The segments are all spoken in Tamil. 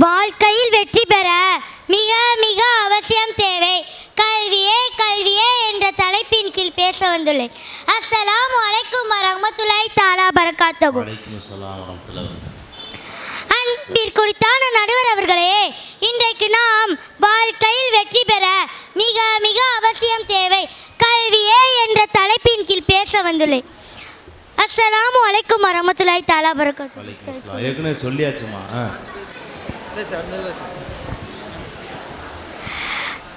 வாழ்க்கையில் வெற்றி பெற மிக மிக அவசியம் தேவை. கல்வியே கல்வியே என்ற தலைப்பின் கீழ் பேச வந்துள்ளேன். அஸ்ஸலாமு அலைக்கும் வரஹ்மத்துல்லாஹி தஆலா பரகாத்துஹு. அன்பிற்குரித்தான நடுவர் அவர்களே, இன்றைக்கு நாம் வாழ்க்கையில் வெற்றி பெற மிக மிக அவசியம் தேவை, கல்வியே என்ற தலைப்பின் கீழ் பேச வந்துள்ளேன். அஸ்ஸலாமு அலைக்கும் வரஹ்மத்துல்லாஹி தஆலா பரகாத்துஹு. ஏற்கனவே சொல்லியாச்சுமா.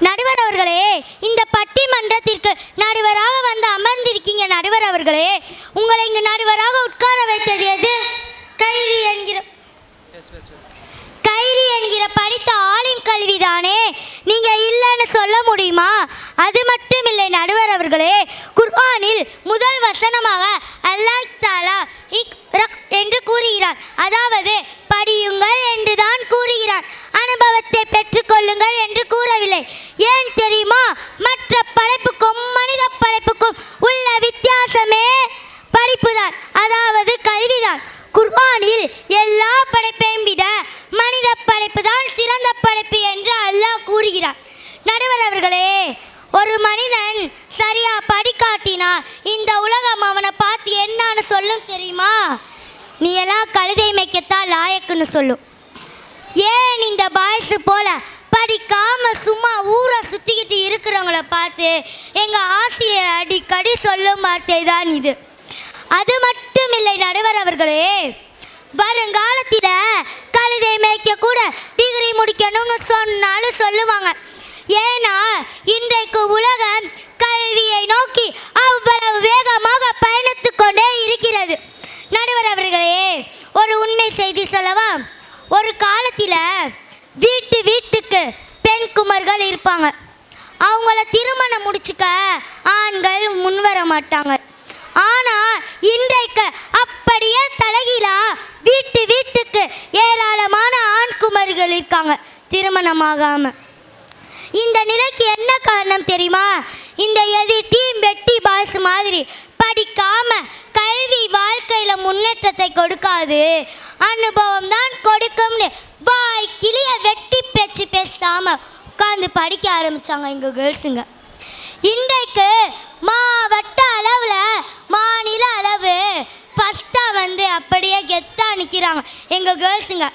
நடுவர் அவர்களே, இந்த பட்டிமன்றத்திற்கு நடுவராக வந்து அமர்ந்திருக்கீங்க. நடுவர் அவர்களே, உங்களை இங்கு நடுவராக உட்கார வைத்தது எது? கைரி என்கிற படித்த ஆலிம் கல்விதானே. நீங்க இல்லைன்னு சொல்ல முடியுமா? அது மட்டும் இல்லை நடுவர் அவர்களே, குர்ஆனில் முதல் வசனமாக அல்லாஹ் தஆலா இக்ரக் என்று கூறுகிறார். அதாவது படியுங்கள் என்று தான் கூறுகிறார், அனுபவத்தை பெற்றுக்கொள்ளுங்கள் என்று கூறவில்லை. ஏன் தெரியுமா? மற்ற படைப்புக்கும் மனித படைப்புக்கும் உள்ள வித்தியாசமே படிப்புதான், அதாவது கல்விதான். குர்ஆனில் எல்லா படைப்பையும் விட மனித படைப்பு தான் சிறந்த படைப்பு என்று அல்லாஹ் கூறுகிறார். நடுவர் அவர்களே, ஒரு மனிதன் சரியா படிக்காட்டினா இந்த உலகம் அவனை பார்த்து என்னன்னு சொல்லும் தெரியுமா? நீ எல்லாம் கழுதை மேய்க்கத்தான் லாயக்குன்னு சொல்லும். ஏன் இந்த பாய்ஸு போல படிக்காம சும்மா ஊரை சுற்றிக்கிட்டு இருக்கிறவங்கள பார்த்து எங்கள் ஆசிரியர் அடிக்கடி சொல்லும் வார்த்தை தான் இது. அது மட்டும் இல்லை நடுவர் அவர்களே, வருங்காலத்தில் கழுதை மேய்க்க கூட டிகிரி முடிக்கணும்னு சொன்னாலும் சொல்லுவாங்க. ஏன்னா இன்றைக்கு உலகம் கல்வியை நோக்கி அவ்வளவு வேகமாக பயணித்து கொண்டே இருக்கிறது. நடுவர் அவர்களே, ஒரு உண்மை செய்தி சொல்லவா? ஒரு காலத்தில் வீட்டுக்கு பெண் குமர்கள் இருப்பாங்க. அவங்கள திருமணம் முடிச்சுக்க ஆண்கள் முன்வர மாட்டாங்க. ஆனால் இன்றைக்கு அப்படியே தலைகீழா வீட்டுக்கு ஏராளமான ஆண் குமர்கள் இருக்காங்க திருமணமாகாம. இந்த நிலைக்கு என்ன காரணம் தெரியுமா? இந்த டீம் வெட்டி பாய்ஸ் மாதிரி படிக்காம கல்வி வாழ்க்கையில் முன்னேற்றத்தை கொடுக்காது, அனுபவம் தான் கொடுக்கும்னு வாய் கிளிய வெட்டி பேச்சு பேசாம உட்காந்து படிக்க ஆரம்பிச்சாங்க எங்க கேர்ள்ஸுங்க. இன்றைக்கு மாவட்ட அளவில் மாநில அளவு ஃபஸ்ட்டாக வந்து அப்படியே கெத்தாக நிற்கிறாங்க எங்கள் கேர்ள்ஸுங்க.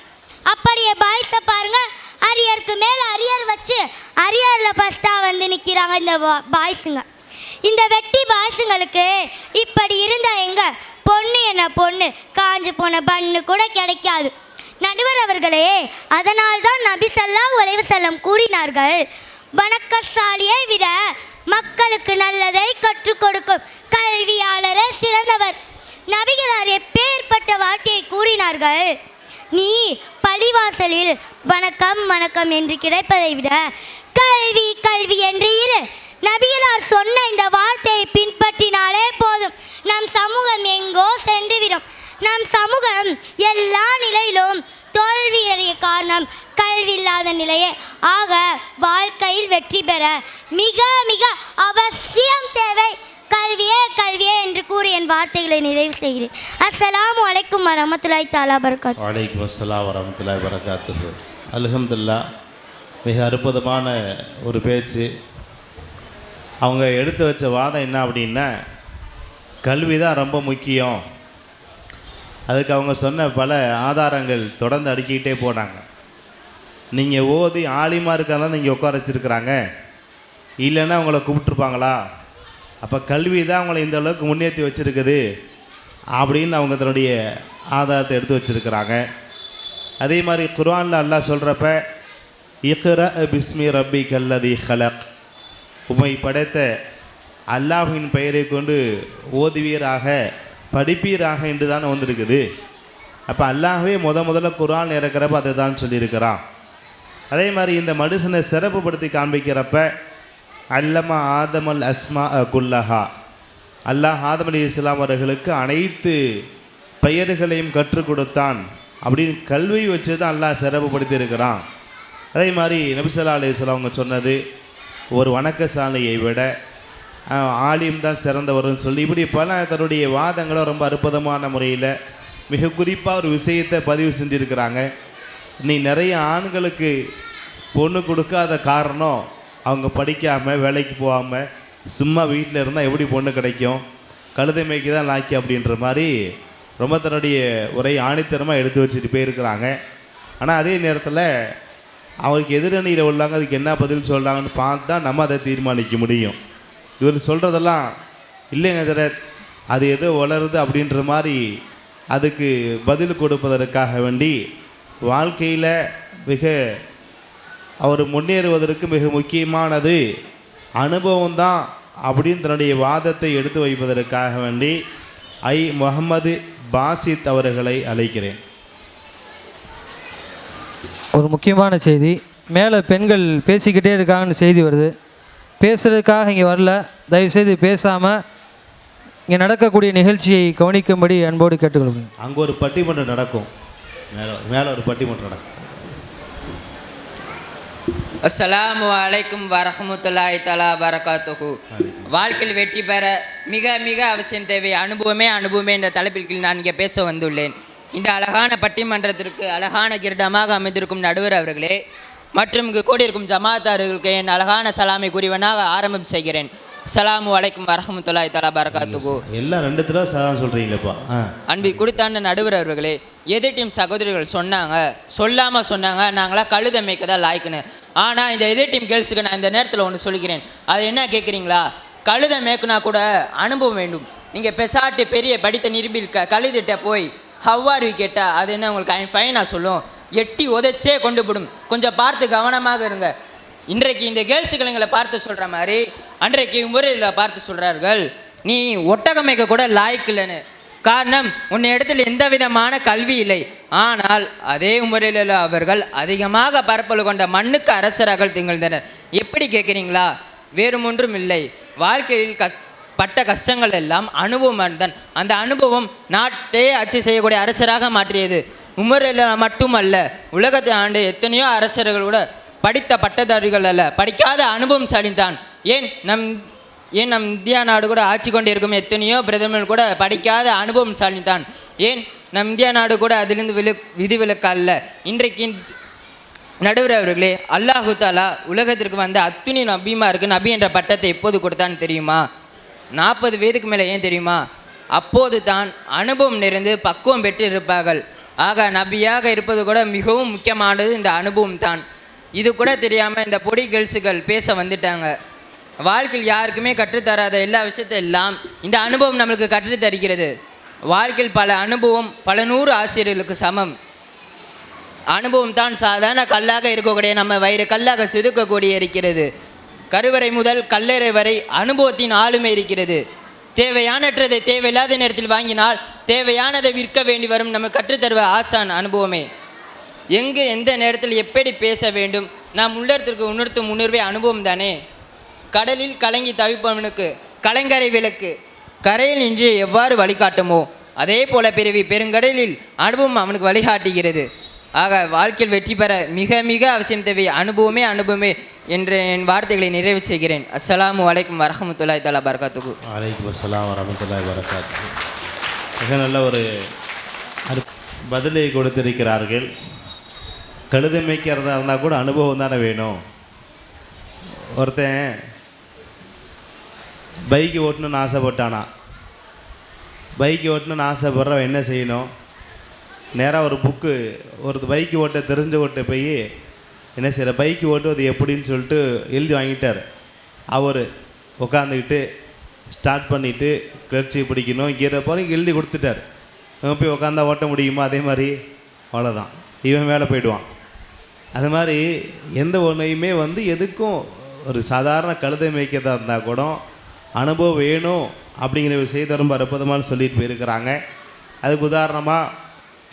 அப்படியே பாய்ஸை பாருங்கள், அரியருக்கு மேலே அரியர் வச்சு அரியரில் ஃபஸ்ட்டாக வந்து நிற்கிறாங்க இந்த பாய்ஸுங்க. இந்த வெட்டி பாய்ஸுங்களுக்கு இப்படி இருந்தால் எங்க பொண்ணு என்ன பொண்ணு, காஞ்சு போன பண்ணு கூட கிடைக்காது. நடுவர் அவர்களே, அதனால்தான் நபி ஸல்லல்லாஹு அலைஹி வஸல்லம் கூறினார்கள், வணக்கசாலியை விட மக்களுக்கு நல்லதை கற்றுக் கொடுக்கும் கல்வியாளரே சிறந்தவர். நபிகளார் எப்பேற்பட்ட வார்த்தையை கூறினார்கள், நீ பள்ளிவாசலில் வணக்கம் வணக்கம் என்று கிடைப்பதை விட கல்வி கல்வி என்று இரு. நபிகளார் சொன்ன இந்த வார்த்தையை பின்பற்றினாலே போதும், நம் சமூகம் எங்கோ சென்றுவிடும். நம் சமூகம் எல்லா நிலையிலும் தோல்வியடைய காரணம் கல்வி இல்லாத நிலையே. ஆக வாழ்க்கையில் வெற்றி பெற மிக மிக அவசியம் தேவை, கல்வியே கல்வியே என்று கூறி என் வார்த்தைகளை நிறைவு செய்கிறேன். அஸ்ஸலாமு அலைக்கும் வரஹ்மத்துல்லாஹி தஆலா பரகாத்துஹு. வலைக்கும் அஸ்ஸலாம் வரஹ்மத்துல்லாஹி பரகாத்துஹு. அல்ஹம்துலில்லாஹ், மிக அற்புதமான ஒரு பேச்சு. அவங்க எடுத்து வச்ச வாதம் என்ன அப்படின்னா, கல்வி தான் ரொம்ப முக்கியம். அதுக்கு அவங்க சொன்ன பல ஆதாரங்கள் தொடர்ந்து அடுக்கிக்கிட்டே போனாங்க. நீங்கள் ஓதி ஆலிமா இருக்கலாம் நீங்கள் உட்கார வச்சுருக்குறாங்க, இல்லைன்னா அவங்கள கூப்பிட்ருப்பாங்களா? அப்போ கல்வி தான் அவங்கள இந்த அளவுக்கு முன்னேற்றி வச்சுருக்குது அப்படின்னு அவங்க தன்னுடைய ஆதாரத்தை எடுத்து வச்சுருக்கிறாங்க. அதே மாதிரி குர்ஆனில் அல்லாஹ் சொல்கிறப்ப, இக்ரா பிஸ்மி ரப்பி கல்லதி ஹலக், உம்மை படைத்த அல்லாஹ்வின் பெயரை கொண்டு ஓதுவீராக படிப்பீராக என்று தானே வந்திருக்குது. அப்போ அல்லாஹ்வே முதல்ல குர்ஆன் இறக்கிறப்ப அதை தான் சொல்லியிருக்கிறான். அதே மாதிரி இந்த மனுஷனை சிறப்புப்படுத்தி காண்பிக்கிறப்ப, அல்லமா ஆதமல் அஸ்மா குல்லஹா, அல்லாஹ் ஆதம் அலைஹிஸ்ஸலாம் அவர்களுக்கு அனைத்து பெயர்களையும் கற்றுக் கொடுத்தான் அப்படின்னு கல்வி வச்சு தான் அல்லாஹ் சிறப்புப்படுத்தி இருக்கிறான். அதே மாதிரி நபி ஸல்லல்லாஹு அலைஹி வஸல்லம் அவங்க சொன்னது, ஒரு வணக்கசாலையை விட ஆலிம் தான் சிறந்தவர்னு சொல்லி இப்படி பல தன்னுடைய வாதங்களை ரொம்ப அற்புதமான முறையில் மிக குறிப்பாக ஒரு விஷயத்தை பதிவு செஞ்சுருக்கிறாங்க. நீ நிறைய ஆண்களுக்கு பொண்ணு கொடுக்காத காரணம் அவங்க படிக்காமல் வேலைக்கு போகாமல் சும்மா வீட்டில் இருந்தால் எப்படி பொண்ணு கிடைக்கும், கழுதை மேய்க்கு தான் லாக்கி அப்படின்ற மாதிரி ரொம்ப தன்னுடைய உரை ஆணித்தரமாக எடுத்து வச்சுட்டு போயிருக்கிறாங்க. ஆனால் அதே நேரத்தில் அவருக்கு எதிரணியில் உள்ளாங்க அதுக்கு என்ன பதில் சொல்கிறாங்கன்னு பார்த்து தான் நம்ம அதை தீர்மானிக்க முடியும். இவர் சொல்கிறதெல்லாம் இல்லைங்க ஹஜரத், அது ஏதோ வளருது அப்படின்ற மாதிரி அதுக்கு பதில் கொடுப்பதற்காக வேண்டி வாழ்க்கையில் மிக அவர் முன்னேறுவதற்கு மிக முக்கியமானது அனுபவம் தான் அப்படின்னு தன்னுடைய வாதத்தை எடுத்து வைப்பதற்காக வேண்டி முகமது பாசித் அவர்களை அழைக்கிறேன். ஒரு முக்கியமான செய்தி, மேலே பெண்கள் பேசிக்கிட்டே இருக்காங்கன்னு செய்தி வருது. பேசுகிறதுக்காக இங்கே வரல, தயவுசெய்து பேசாமல் இங்கே நடக்கக்கூடிய நிகழ்ச்சியை கவனிக்கும்படி அன்போடு கேட்டுக்கொள்கிறேன். அங்கே ஒரு பட்டிமன்றம் நடக்கும், மேலே ஒரு பட்டிமன்றம் நடக்கும். அஸ்ஸலாமு அலைக்கும் வரஹ்மத்துல்லாஹி தஆலா பரகாத்துஹு. வாழ்க்கையில் வெற்றி பெற மிக மிக அவசியம் தேவை அனுபவமே என்ற தலைப்பில் நான் இங்கே பேச வந்துள்ளேன். இந்த அழகான பட்டிமன்றத்திற்கு அழகான கிரீடமாக அமைந்திருக்கும் நடுவர் அவர்களே மற்றும் இங்கு கூடியிருக்கும் ஜமாத்தார்களுக்கு என் அழகான சலாமை கூறியவனாக ஆரம்பம் செய்கிறேன். அஸ்ஸலாமு அலைக்கும் வரஹ்மத்துல்லாஹி தஆலா பரகாத்துஹு. எல்லாம் 2 தடவை சலாம் சொல்கிறீங்களப்பா. அன்பி கொடுத்தாண்ட நடுவர் அவர்களே, எதிர் டீம் சகோதரிகள் சொல்லாமல் சொன்னாங்க நாங்களாம் கழுத மேய்க்க தான் லாய்க்குன்னு. ஆனால் இந்த எதிர் டீம் கேர்ள்ஸுக்கு நான் இந்த நேரத்தில் ஒன்று சொல்லிக்கிறேன். அது என்ன கேட்குறீங்களா? கழுத மேய்க்குனா கூட அனுபவம் வேண்டும். நீங்கள் பெசாட்டு பெரிய படித்த நிரூபிக்க கழுதிட்ட போய் ஹவ்வாரி கேட்டால் அது என்ன உங்களுக்கு ஃபைனாக சொல்லும், எட்டி உதைச்சே கொண்டு போடும். கொஞ்சம் பார்த்து கவனமாக இருங்க. இன்றைக்கு இந்த கேர்ள்ஸுகள் எங்களை பார்த்து சொல்கிற மாதிரி அன்றைக்கு முறையில் பார்த்து சொல்கிறார்கள், நீ ஒட்டகமைக்க கூட லாய்க்கில்லைன்னு. காரணம், உன்னை இடத்துல எந்த விதமான கல்வி இல்லை. ஆனால் அதே முறையில் அவர்கள் அதிகமாக பரப்பல் கொண்ட மண்ணுக்கு அரசராக திகழ்ந்தனர். எப்படி கேட்குறீங்களா? வேறு ஒன்றும் இல்லை, வாழ்க்கையில் பட்ட கஷ்டங்கள் எல்லாம் அனுபவம் தான். அந்த அனுபவம் நாட்டே ஆட்சி செய்யக்கூடிய அரசராக மாற்றியது. உமரில் மட்டுமல்ல, உலகத்தை ஆண்டு எத்தனையோ அரசர்கள் கூட படித்த பட்டதாரிகள் அல்ல, படிக்காத அனுபவம் சாலித்தான். ஏன் நம் இந்தியா நாடு கூட ஆட்சி கொண்டு இருக்கும் எத்தனையோ பிரதமர்கள் கூட படிக்காத அனுபவம் சாலித்தான். ஏன் நம் இந்தியா நாடு கூட அதிலிருந்து விதிவிலக்கு அல்ல. இன்றைக்கு நடுவர் அவர்களே, அல்லாஹு தாலா உலகத்திற்கு வந்த அத்துணி நபிமாருக்கு நபி என்ற பட்டத்தை எப்போது கொடுத்தான்னு தெரியுமா? 40 வயதுக்கு மேலே. ஏன் தெரியுமா? அப்போது தான் அனுபவம் நிறைந்து பக்குவம் பெற்று இருப்பார்கள். ஆக நபியாக இருப்பது கூட மிகவும் முக்கியமானது இந்த அனுபவம் தான். இது கூட தெரியாமல் இந்த பொடி கேர்ள்ஸுகள் பேச வந்துட்டாங்க. வாழ்க்கையில் யாருக்குமே கற்றுத்தராத எல்லா விஷயத்தையெல்லாம் இந்த அனுபவம் நம்மளுக்கு கற்றுத்தருகிறது. வாழ்க்கையில் பல அனுபவம் பல 100 ஆசிரியர்களுக்கு சமம். அனுபவம் தான் சாதாரண கல்லாக இருக்கக்கூடிய நம்ம வயிறு கல்லாக செதுக்கக்கூடிய இருக்கிறது. கருவறை முதல் கல்லறை வரை அனுபவத்தின் ஆளுமை இருக்கிறது. தேவையானற்றதை தேவையில்லாத நேரத்தில் வாங்கினால் தேவையானதை விற்க வேண்டி வரும். நம்ம கற்றுத்தருவ ஆசான் அனுபவமே. எங்கே எந்த நேரத்தில் எப்படி பேச வேண்டும் நாம் உள்ளத்திற்கு உணர்த்தும் உணர்வே அனுபவம் தானே. கடலில் கலங்கி தவிப்பவனுக்கு கலங்கரை விளக்கு கரையில் நின்று எவ்வாறு வழிகாட்டுமோ அதே போல பிறவி பெருங்கடலில் அனுபவம் அவனுக்கு வழிகாட்டுகிறது. ஆக வாழ்க்கையில் வெற்றி பெற மிக மிக அவசியம் தேவை அனுபவமே என்ற என் வார்த்தைகளை நிறைவு செய்கிறேன். அஸ்ஸலாமு அலைக்கும் வரஹ்மத்துல்லாஹி தஆலா பரகாத்துஹு. வலைக்கும் அஸ்ஸலாம் வரஹ்மத்துல்லாஹி வரகாத்துஹு. மிக நல்ல ஒரு பதிலை கொடுத்திருக்கிறார்கள். கழுதை மேய்க்கிறதா இருந்தால் கூட அனுபவம் தானே வேணும். ஒருத்தன் பைக்கு ஓட்டணுன்னு ஆசைப்பட்டானா. பைக்கு ஓட்டணுன்னு ஆசைப்படுறவன் என்ன செய்யணும்? நேராக ஒரு புக்கு ஒரு பைக்கு ஓட்ட தெரிஞ்சவர்கிட்ட போய் என்ன செய்கிற பைக்கு ஓட்டுவது எப்படின்னு சொல்லிட்டு எழுதி வாங்கிட்டார். அவர் உட்காந்துக்கிட்டு ஸ்டார்ட் பண்ணிவிட்டு கிளர்ச்சி பிடிக்கணும் கீரை போகிற எழுதி கொடுத்துட்டார். நம்ம போய் உட்காந்தா ஓட்ட முடியுமா? அதே மாதிரி அவ்வளோதான், இவன் மேலே போயிடுவான். அது மாதிரி எந்த ஒன்றையுமே எதுக்கும் ஒரு சாதாரண கழுதை மேய்க்கிறதா இருந்தால் கூட அனுபவம் வேணும் அப்படிங்கிற விஷயத்தை ரொம்ப அற்புதமான சொல்லிட்டு போயிருக்கிறாங்க. அதுக்கு உதாரணமாக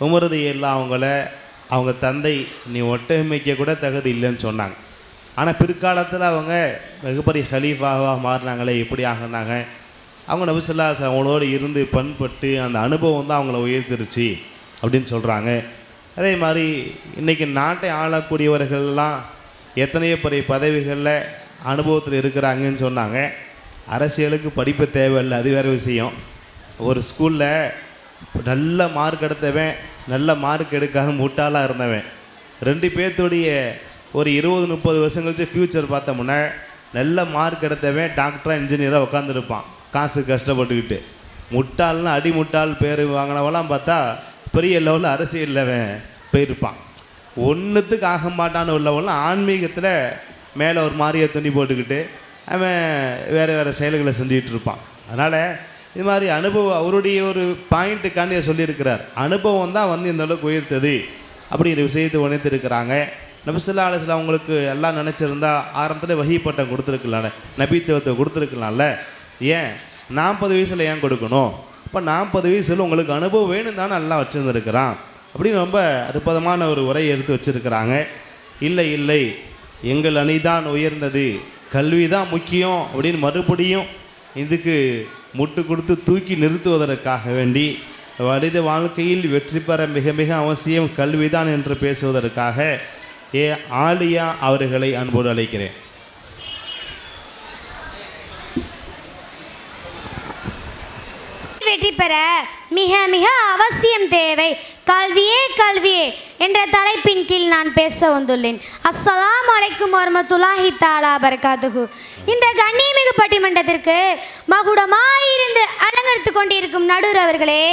உமரது எல்லாம் அவங்க தந்தை நீ ஒட்டகை மேய்க்க கூட தகுதி இல்லைன்னு சொன்னாங்க. ஆனால் பிற்காலத்தில் அவங்க மிகப்பெரிய ஹலீஃபாவாக மாறினாங்களே, எப்படி ஆகினாங்க? அவங்க நபி ஸல்லல்லாஹு அலைஹி வஸல்லம் அவங்களோடு இருந்து பண்பட்டு அந்த அனுபவம் தான் அவங்கள உயர்த்திருச்சு அப்படின்னு சொல்கிறாங்க. அதே மாதிரி இன்றைக்கி நாட்டை ஆளக்கூடியவர்கள்லாம் எத்தனையோ பெரிய பதவிகளில் அனுபவத்தில் இருக்கிறாங்கன்னு சொன்னாங்க. அரசியலுக்கு படிப்பு தேவையில்லை, அது வேறு விஷயம். ஒரு ஸ்கூலில் நல்ல மார்க் எடுத்தவன் நல்ல மார்க் எடுக்காத முட்டாளாக இருந்தவன் 2 பேர்த்துடைய ஒரு 20-30 வருஷம் கழிச்சு ஃப்யூச்சர் பார்த்தோம்னா நல்ல மார்க் எடுத்தவன் டாக்டராக இன்ஜினியராக உட்காந்துருப்பான் காசு கஷ்டப்பட்டுக்கிட்டு. முட்டாள்னா அடிமுட்டாள் பேர் வாங்கினவெல்லாம் பார்த்தா பெரிய லெவலில் அரசியலில் அவன் போயிருப்பான். ஒன்றுத்துக்கு ஆக மாட்டான்னு உள்ளவெல்லாம் ஆன்மீகத்தில் மேலே ஒரு மாதிரியை துணி போட்டுக்கிட்டு அவன் வேறு செயல்களை செஞ்சுக்கிட்டு இருப்பான். அதனால் இது மாதிரி அனுபவம் அவருடைய ஒரு பாயிண்ட்டுக்காண்டி சொல்லியிருக்கிறார். அனுபவம் தான் இந்த அளவுக்கு உயர்த்தது அப்படிங்கிற விஷயத்தை உணர்த்திருக்கிறாங்க. நபி ஸல்லல்லாஹு அலைஹி வஸல்லம் அவங்களுக்கு எல்லாம் நினச்சிருந்தா ஆரம்பத்தில் வஹீ பட்டம் கொடுத்துருக்கலாம்ல, நபித்துவத்தை கொடுத்துருக்கலாம்ல. ஏன் 40 வயசில் ஏன் கொடுக்கணும்? இப்போ 40 வயசில் உங்களுக்கு அனுபவம் வேணும் தானே எல்லாம் வச்சுருந்துருக்கிறான் அப்படின்னு ரொம்ப அற்புதமான ஒரு உரையை எடுத்து வச்சுருக்கிறாங்க. இல்லை இல்லை, எங்கள் அணிதான் உயர்ந்தது, கல்வி தான் முக்கியம் அப்படின்னு மறுபடியும் இதுக்கு முட்டு கொடுத்து தூக்கி நிறுத்துவதற்காக வேண்டி மனித வாழ்க்கையில் வெற்றி பெற மிக மிக அவசியம் கல்விதான் என்று பேசுவதற்காக ஆலியா அவர்களை அன்போடு அழைக்கிறேன். வெற்றி பெற மிக மிக அவசியம் தேவை கல்வியே கல்வியே என்ற தலைப்பின் கீழ் நான் பேச வந்துள்ளேன். அஸ்ஸலாமு அலைக்கும் வரஹ்மத்துல்லாஹி தஆலா பரகாத்துஹு. இந்த கண்ணியமிகு பட்டிமன்றத்திற்கு மகுடமாயிருந்து அலங்கரித்து கொண்டிருக்கும் நடுவர் அவர்களே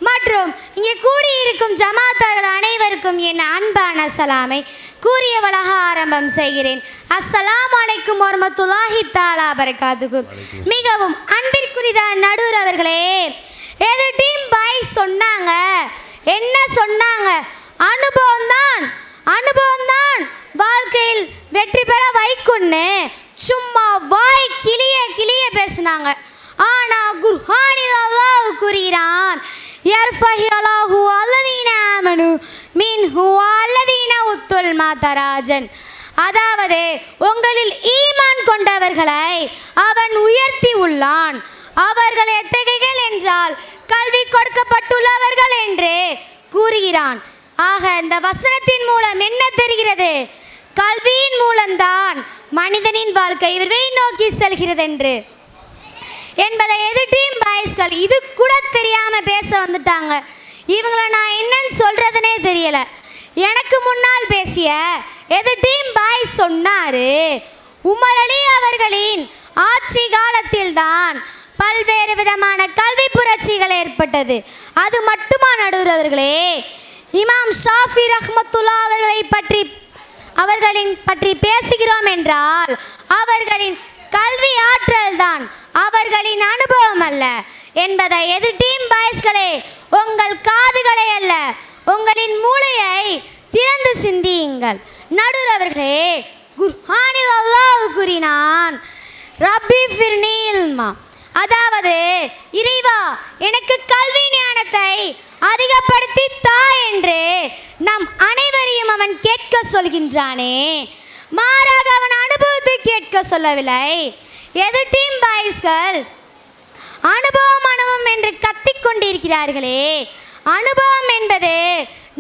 மற்றும் இங்கே கூடியிருக்கும் ஜமாத்தார்கள் அனைவருக்கும் என் அன்பான சலாமை கூறியவளாக ஆரம்பம் செய்கிறேன். அஸ்ஸலாமு அலைக்கும் வரஹ்மத்துல்லாஹி தஆலா பரகாத்துஹு. மிகவும் அன்பிற்குரிய நடுவர் அவர்களே, எது டீம் பாய் சொன்னாங்க, என்ன சொன்னாங்க? அனுபவம் தான் வாழ்க்கையில் வெற்றி பெற வைக்குன்னு சும்மா வாய் கிளிய பேசினாங்க. ஆனா குர்ஆனில் அல்லாஹ் கூறுகிறான், யர்ஃபஹில்லாஹு அல்லதீன ஆமனு மின்ஹு அல்லதீன உத்துல் மாதராஜன். அதாவது உங்களில் ஈமான் கொண்டவர்களை அவன் உயர்த்தி உள்ளான். அவர்கள் எத்தகைகள் என்றால் கல்வி கொடுக்கப்பட்டுள்ளவர்கள் என்று கூறுகிறான். ஆக இந்த வசனத்தின் மூலம் என்ன தெரிகிறது? கல்வியின் மூலம்தான் மனிதனின் வாழ்க்கை விரைவை நோக்கி செல்கிறது என்று என்பதை எதிர் டீம் பாய்ஸ்கள் இது கூட தெரியாம பேச வந்துட்டாங்க. இவங்களை நான் என்னன்னு சொல்றதுனே தெரியல. எனக்கு முன்னால் பேசிய எதிர் டீம் பாய்ஸ் சொன்னாரு, உமர் அலி அவர்களின் ஆட்சி காலத்தில் தான் பல்வேறு விதமான கல்வி புரட்சிகள் ஏற்பட்டது. அது மட்டுமா நடுவர் அவர்களே? இமாம் ஷாஃபி ரஹ்மத்துல்லாஹ் அவர்களின் பற்றி பேசுகிறோம் என்றால் அவர்களின் கல்வி ஆற்றல் தான், அவர்களின் அனுபவம் அல்ல என்பதை எதிர் டீம் பாய்ஸ்களே உங்கள் காதுகளை அல்ல உங்களின் மூளையை திறந்து சிந்தியுங்கள். நடுவர் அவர்களே, குர்ஆனில் அல்லாஹ் கூறினான், ரப்பி ஃபிர்னி இல்மா, அதாவது இறைவா எனக்கு கல்வி ஞானத்தை அதிகப்படுத்தி தா என்று நம் அனைவரையும் அவன் கேட்க சொல்கின்றானே, மாறாக அவன் அனுபவத்தை கேட்க சொல்லவில்லை. எதிர் டீம் பாய்ஸ்கள் அனுபவம் என்று கத்திக்கொண்டிருக்கிறார்களே, அனுபவம் என்பது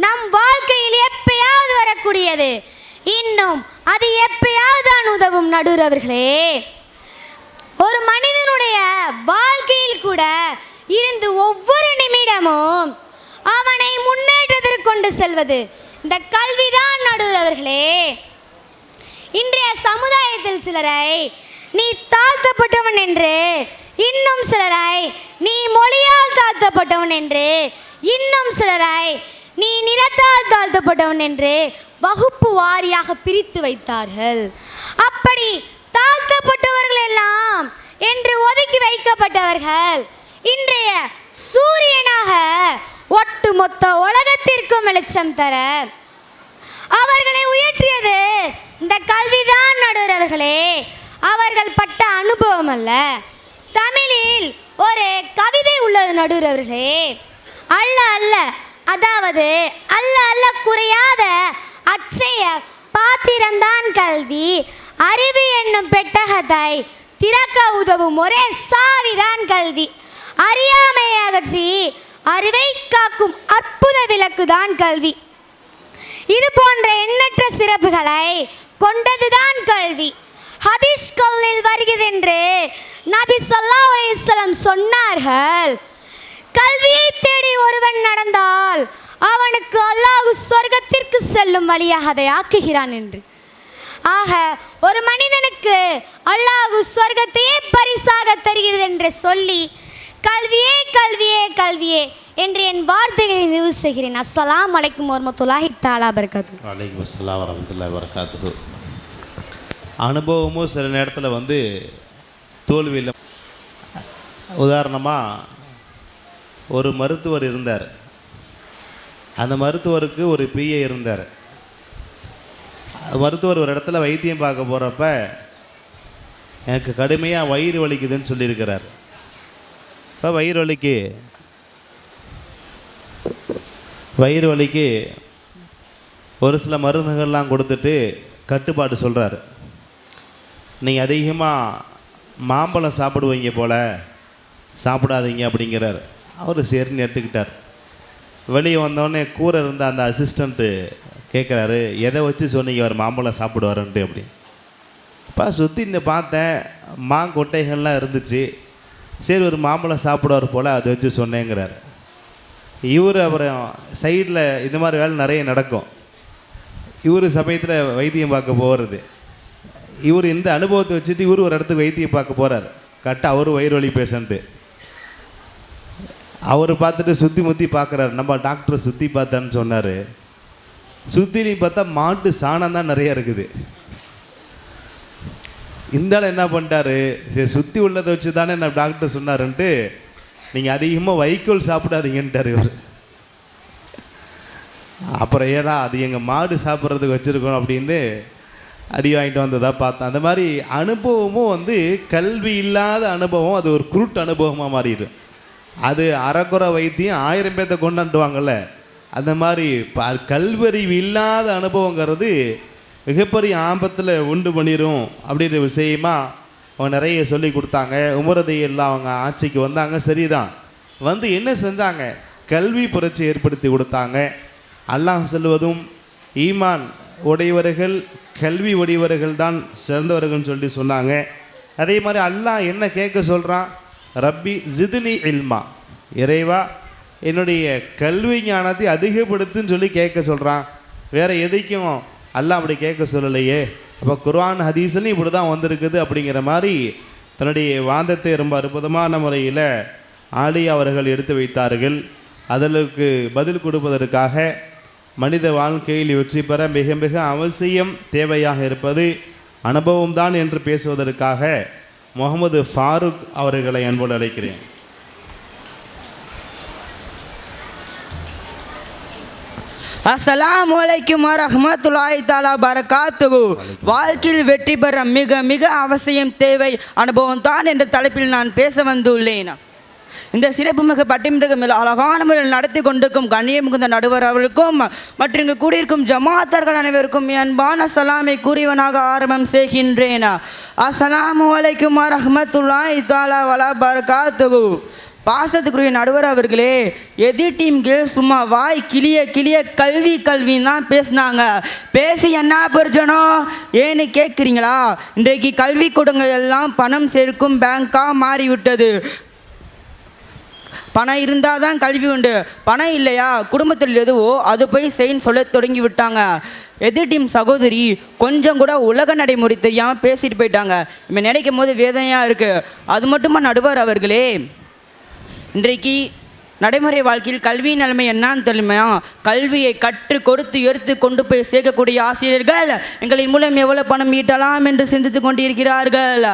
நம் வாழ்க்கையில் எப்பயாவது வரக்கூடியது, இன்னும் அது எப்பயாவது தான் உதவும். நடுவர் அவர்களே, ஒரு மனிதனுடைய வாழ்க்கையில் கூட இருந்து ஒவ்வொரு நிமிடமும் அவனை முன்னேற்றத்திற்கு கொண்டு செல்வது இந்த கல்விதான். நடுவர் அவர்களே, இன்றைய சமுதாயத்தில் சிலரை நீ தாழ்த்தப்பட்டவன் என்று, இன்னும் சிலரை நீ மொழியால் தாழ்த்தப்பட்டவன் என்று, இன்னும் சிலரை நீ நிறத்தால் தாழ்த்தப்பட்டவன் என்று வகுப்பு வாரியாக பிரித்து வைத்தார்கள். அப்படி தாழ்த்தப்பட்டவர்கள் எல்லாம் என்று ஒதுக்கி வைக்கப்பட்டவர்கள் இன்றைய சூரியனாக ஒட்டுமொத்த உலகத்திற்கும் வெளிச்சம் தர அவர்களை உயர்த்தியது இந்த கல்விதான். நடுவர் அவர்களே, அவர்கள் பட்ட அனுபவம் அல்ல. தமிழில் ஒரு கவிதை உள்ளது நடுவர் அவர்களே, அல்ல அல்ல, அதாவது அல்ல அல்ல குறையாத அச்சய பாத்திரம்தான் கல்வி, அறிவு என்னும் பெட்டகத்தை திறக்க உதவும் ஒரே சாவிதான் கல்வி, அறியாமையை அகற்றி அறிவை காக்கும் அற்புத விளக்குதான் கல்வி. இது போன்ற எண்ணற்ற சிறப்புகளை கொண்டதுதான் கல்வி. ஹதீஸ் கல்லில் வருகிறதென்று நபி ஸல்லல்லாஹு அலைஹி வஸல்லம் சொன்னார்கள், கல்வியை தேடி ஒருவன் நடந்தால் அவனுக்கு அல்லாஹ் சொர்க்கத்திற்கு செல்லும் செல்லும் வழியாக அதை ஆக்குகிறான் என்று. ஆக ஒரு மனிதனுக்கு அல்லாஹ் சொர்க்கத்தையே பரிசாக தருகிறது என்று சொல்லி கல்வியே கல்வியே கல்வியே என்று என் வார்த்தைகளை நிறைவு செய்கிறேன். அஸ்ஸலாமு அலைக்கும் வரஹ்மத்துல்லாஹி தஆலா பரகாத்துஹு. வலைக்கும் அஸ்ஸலாம் வரஹ்மத்துல்லாஹி வபரகாத்துஹு. அனுபவமும் சில நேரத்தில் தோல்வியில். உதாரணமாக ஒரு மருத்துவர் இருந்தார். அந்த மருத்துவருக்கு ஒரு பிஏ இருந்தார். மருத்துவர் ஒரு இடத்துல வைத்தியம் பார்க்க போகிறப்ப எனக்கு கடுமையாக வயிறு வலிக்குதுன்னு சொல்லியிருக்கிறார். இப்போ வயிறு வலிக்கு ஒரு சில மருந்துகள்லாம் கொடுத்துட்டு கட்டுப்பாடு சொல்கிறார். நீங்கள் அதிகமாக மாம்பழம் சாப்பிடுவீங்க போல் சாப்பிடாதீங்க அப்படிங்கிறார். அவர் சரின்னு எடுத்துக்கிட்டார். வெளியே வந்தோடனே கூட இருந்த அந்த அசிஸ்டண்ட்டு கேட்குறாரு, எதை வச்சு சொன்னீங்க அவர் மாம்பழம் சாப்பிடுவாருன்ட்டு அப்படின்னு. இப்போ சுற்றி பார்த்தேன், மாங்கொட்டைகள்லாம் இருந்துச்சு. சரி ஒரு மாம்பழம் சாப்பிடுவார் போல் அதை வச்சு சொன்னேங்கிறார். இவர் அப்புறம் சைடில் இந்த மாதிரி வேலை நிறைய நடக்கும். இவர் சமயத்தில் வைத்தியம் பார்க்க போகிறது. இவர் இந்த அனுபவத்தை வச்சுட்டு இவர் ஒரு இடத்துக்கு வைத்தியம் பார்க்க போகிறார். கரெக்டாக அவர் வயிறு வலி பேஷண்ட்டு. அவர் பார்த்துட்டு சுற்றி முற்றி பார்க்குறாரு. நம்ம டாக்டர் சுற்றி பார்த்தான்னு சொன்னார். சுற்றிலையும் பார்த்தா மாட்டு சாணம் தான் நிறையா இருக்குது. இந்த ஆள் என்ன பண்ணிட்டாரு, சரி சுற்றி உள்ளதை வச்சு தானே என்ன டாக்டர் சொன்னாருன்ட்டு நீங்கள் அதிகமாக வைக்கோல் சாப்பிடாதீங்கன்ட்டார் இவர். அப்புறம் ஏடா அது எங்கள் மாடு சாப்பிட்றதுக்கு வச்சுருக்கோம் அப்படின்னு அடி வாங்கிட்டு வந்ததாக பார்த்தேன். அந்த மாதிரி அனுபவமும் கல்வி இல்லாத அனுபவம் அது ஒரு குருட்டு அனுபவமாக மாறிடும். அது அறக்குறை வைத்தியம் 1000 பேர்த்த கொண்டாண்டுவாங்கள்ல, அந்த மாதிரி கல்வறிவு இல்லாத அனுபவங்கிறது மிகப்பெரிய ஆபத்தில் உண்டு பண்ணிடும் அப்படின்ற விஷயமாக அவங்க நிறைய சொல்லி கொடுத்தாங்க. உமரது எல்லாம் அவங்க ஆட்சிக்கு வந்தாங்க. சரிதான், என்ன செஞ்சாங்க, கல்வி புரட்சி ஏற்படுத்தி கொடுத்தாங்க. அல்லாஹ் சொல்வதும் ஈமான் உடையவர்கள் கல்வி உடையவர்கள் தான் சிறந்தவர்கள்னு சொல்லி சொன்னாங்க. அதே மாதிரி அல்லாஹ் என்ன கேட்க சொல்கிறான், ரப்பி ஜிதுனி இல்மா, இறைவா என்னுடைய கல்வி ஞானத்தை அதிகப்படுத்துன்னு சொல்லி கேட்க சொல்கிறான். வேறு எதைக்கும் அல்லாஹ் அப்படி கேட்க சொல்லலையே. அப்போ குர்ஆன் ஹதீஸ்லையும் இப்படி தான் வந்திருக்குது அப்படிங்கிற மாதிரி தன்னுடைய வாதத்தை ரொம்ப அற்புதமான முறையில் ஆலியா அவர்கள் எடுத்து வைத்தார்கள். அதற்கு பதில் கொடுப்பதற்காக மனித வாழ்க்கையில் வெற்றி பெற மிக மிக அவசியம் தேவையாக இருப்பது அனுபவம்தான் என்று பேசுவதற்காக முகமது ஃபாரூக் அவர்களை அன்போடு அழைக்கிறேன். அஸ்ஸலாமு அலைக்கும் வரஹ்மத்துல்லாஹி தஆலா பரகாத்துஹு. வாழ்க்கையில் வெற்றி பெற மிக மிக அவசியம் தேவை அனுபவம் தான் என்ற தலைப்பில் நான் பேச வந்துள்ளேன். இந்த சிறப்புமிகு பட்டிமன்றம் அழகான முறையில் நடத்தி கொண்டிருக்கும் கண்ணியம் மிகுந்த நடுவர் அவர்களுக்கும் மற்றும் இங்கு கூடியிருக்கும் ஜமாத்தர்கள் அனைவருக்கும் அன்பான சலாமை கூறியவனாக ஆரம்பம் செய்கின்றேன். அஸ்ஸலாமு அலைக்கும் வரஹ்மத்துல்லாஹி தஆலா வபரகாத்துஹு. பாசத்துக்குரிய நடுவர் அவர்களே, எதிர் டீம்கள் சும்மா வாய் கிளிய கிளிய கல்வி கல்வின்னு தான் பேசினாங்க. பேசி என்ன பிரயோஜனம் ஏன்னு கேட்குறீங்களா? இன்றைக்கு கல்வி கொடுங்கள் எல்லாம் பணம் சேர்க்கும் பேங்காக மாறிவிட்டது. பணம் இருந்தால் தான் கல்வி உண்டு, பணம் இல்லையா குடும்பத்தில் எதுவோ அது போய் செய்ன்னு சொல்ல தொடங்கி விட்டாங்க. எதிர் டீம் சகோதரி கொஞ்சம் கூட உலக நடைமுறை தெரியாமல் பேசிட்டு போயிட்டாங்க. இப்போ நினைக்கும் போது வேதனையாக இருக்குது. அது மட்டுமா நடுவர் அவர்களே, இன்றைக்கு நடைமுறை வாழ்க்கையில் கல்வி நிலைமை என்னான்னு தெரியுமா? கல்வியை கற்று கொடுத்து எடுத்து கொண்டு போய் சேர்க்கக்கூடிய ஆசிரியர்கள் எங்களின் மூலம் எவ்வளோ பணம் ஈட்டலாம் என்று சிந்தித்து கொண்டிருக்கிறார்கள்.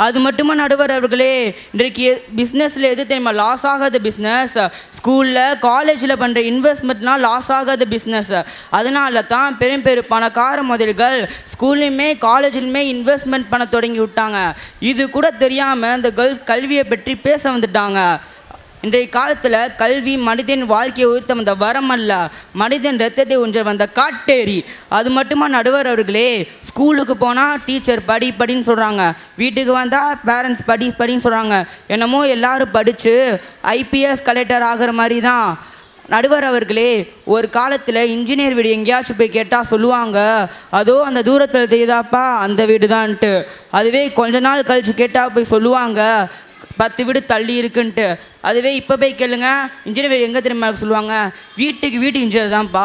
அது மட்டுமா நடுவர் அவர்களே, இன்றைக்கு பிஸ்னஸில் எது தெரியுமா லாஸ் ஆகாத பிஸ்னஸ்? ஸ்கூலில் காலேஜில் பண்ணுற இன்வெஸ்ட்மெண்ட்னால் லாஸ் ஆகாத பிஸ்னஸ். அதனால தான் பெரும் பெரும் பணக்கார முதல்கள் ஸ்கூல்லையுமே காலேஜிலுமே இன்வெஸ்ட்மெண்ட் பண்ண தொடங்கி விட்டாங்க. இது கூட தெரியாமல் இந்த கேர்ள்ஸ் கல்வியை பற்றி பேச வந்துட்டாங்க. இன்றைய காலத்தில் கல்வி மனிதன் வாழ்க்கையை உயர்த்த வந்த வரம் அல்ல, மனிதன் ரத்தத்தை ஒன்று வந்த காட்டேரி. அது மட்டுமா நடுவர் அவர்களே, ஸ்கூலுக்கு போனால் டீச்சர் படி படின்னு சொல்கிறாங்க, வீட்டுக்கு வந்தால் பேரண்ட்ஸ் படி படின்னு சொல்கிறாங்க. என்னமோ எல்லோரும் படித்து ஐபிஎஸ் கலெக்டர் ஆகிற மாதிரி தான். நடுவர் அவர்களே, ஒரு காலத்தில் இன்ஜினியர் வீடு எங்கேயாச்சும் போய் கேட்டால் சொல்லுவாங்க, அதோ அந்த தூரத்தில் தெரியுதாப்பா அந்த வீடு தான்ட்டு. அதுவே கொஞ்ச நாள் கழித்து கேட்டால் போய் சொல்லுவாங்க, 10 வீடு தள்ளி இருக்குன்ட்டு. அதுவே இப்போ போய் கேளுங்க, இன்ஜினியர் எங்கே தெரியுமா சொல்லுவாங்க, வீட்டுக்கு வீட்டு இன்ஜினியர் தான்ப்பா.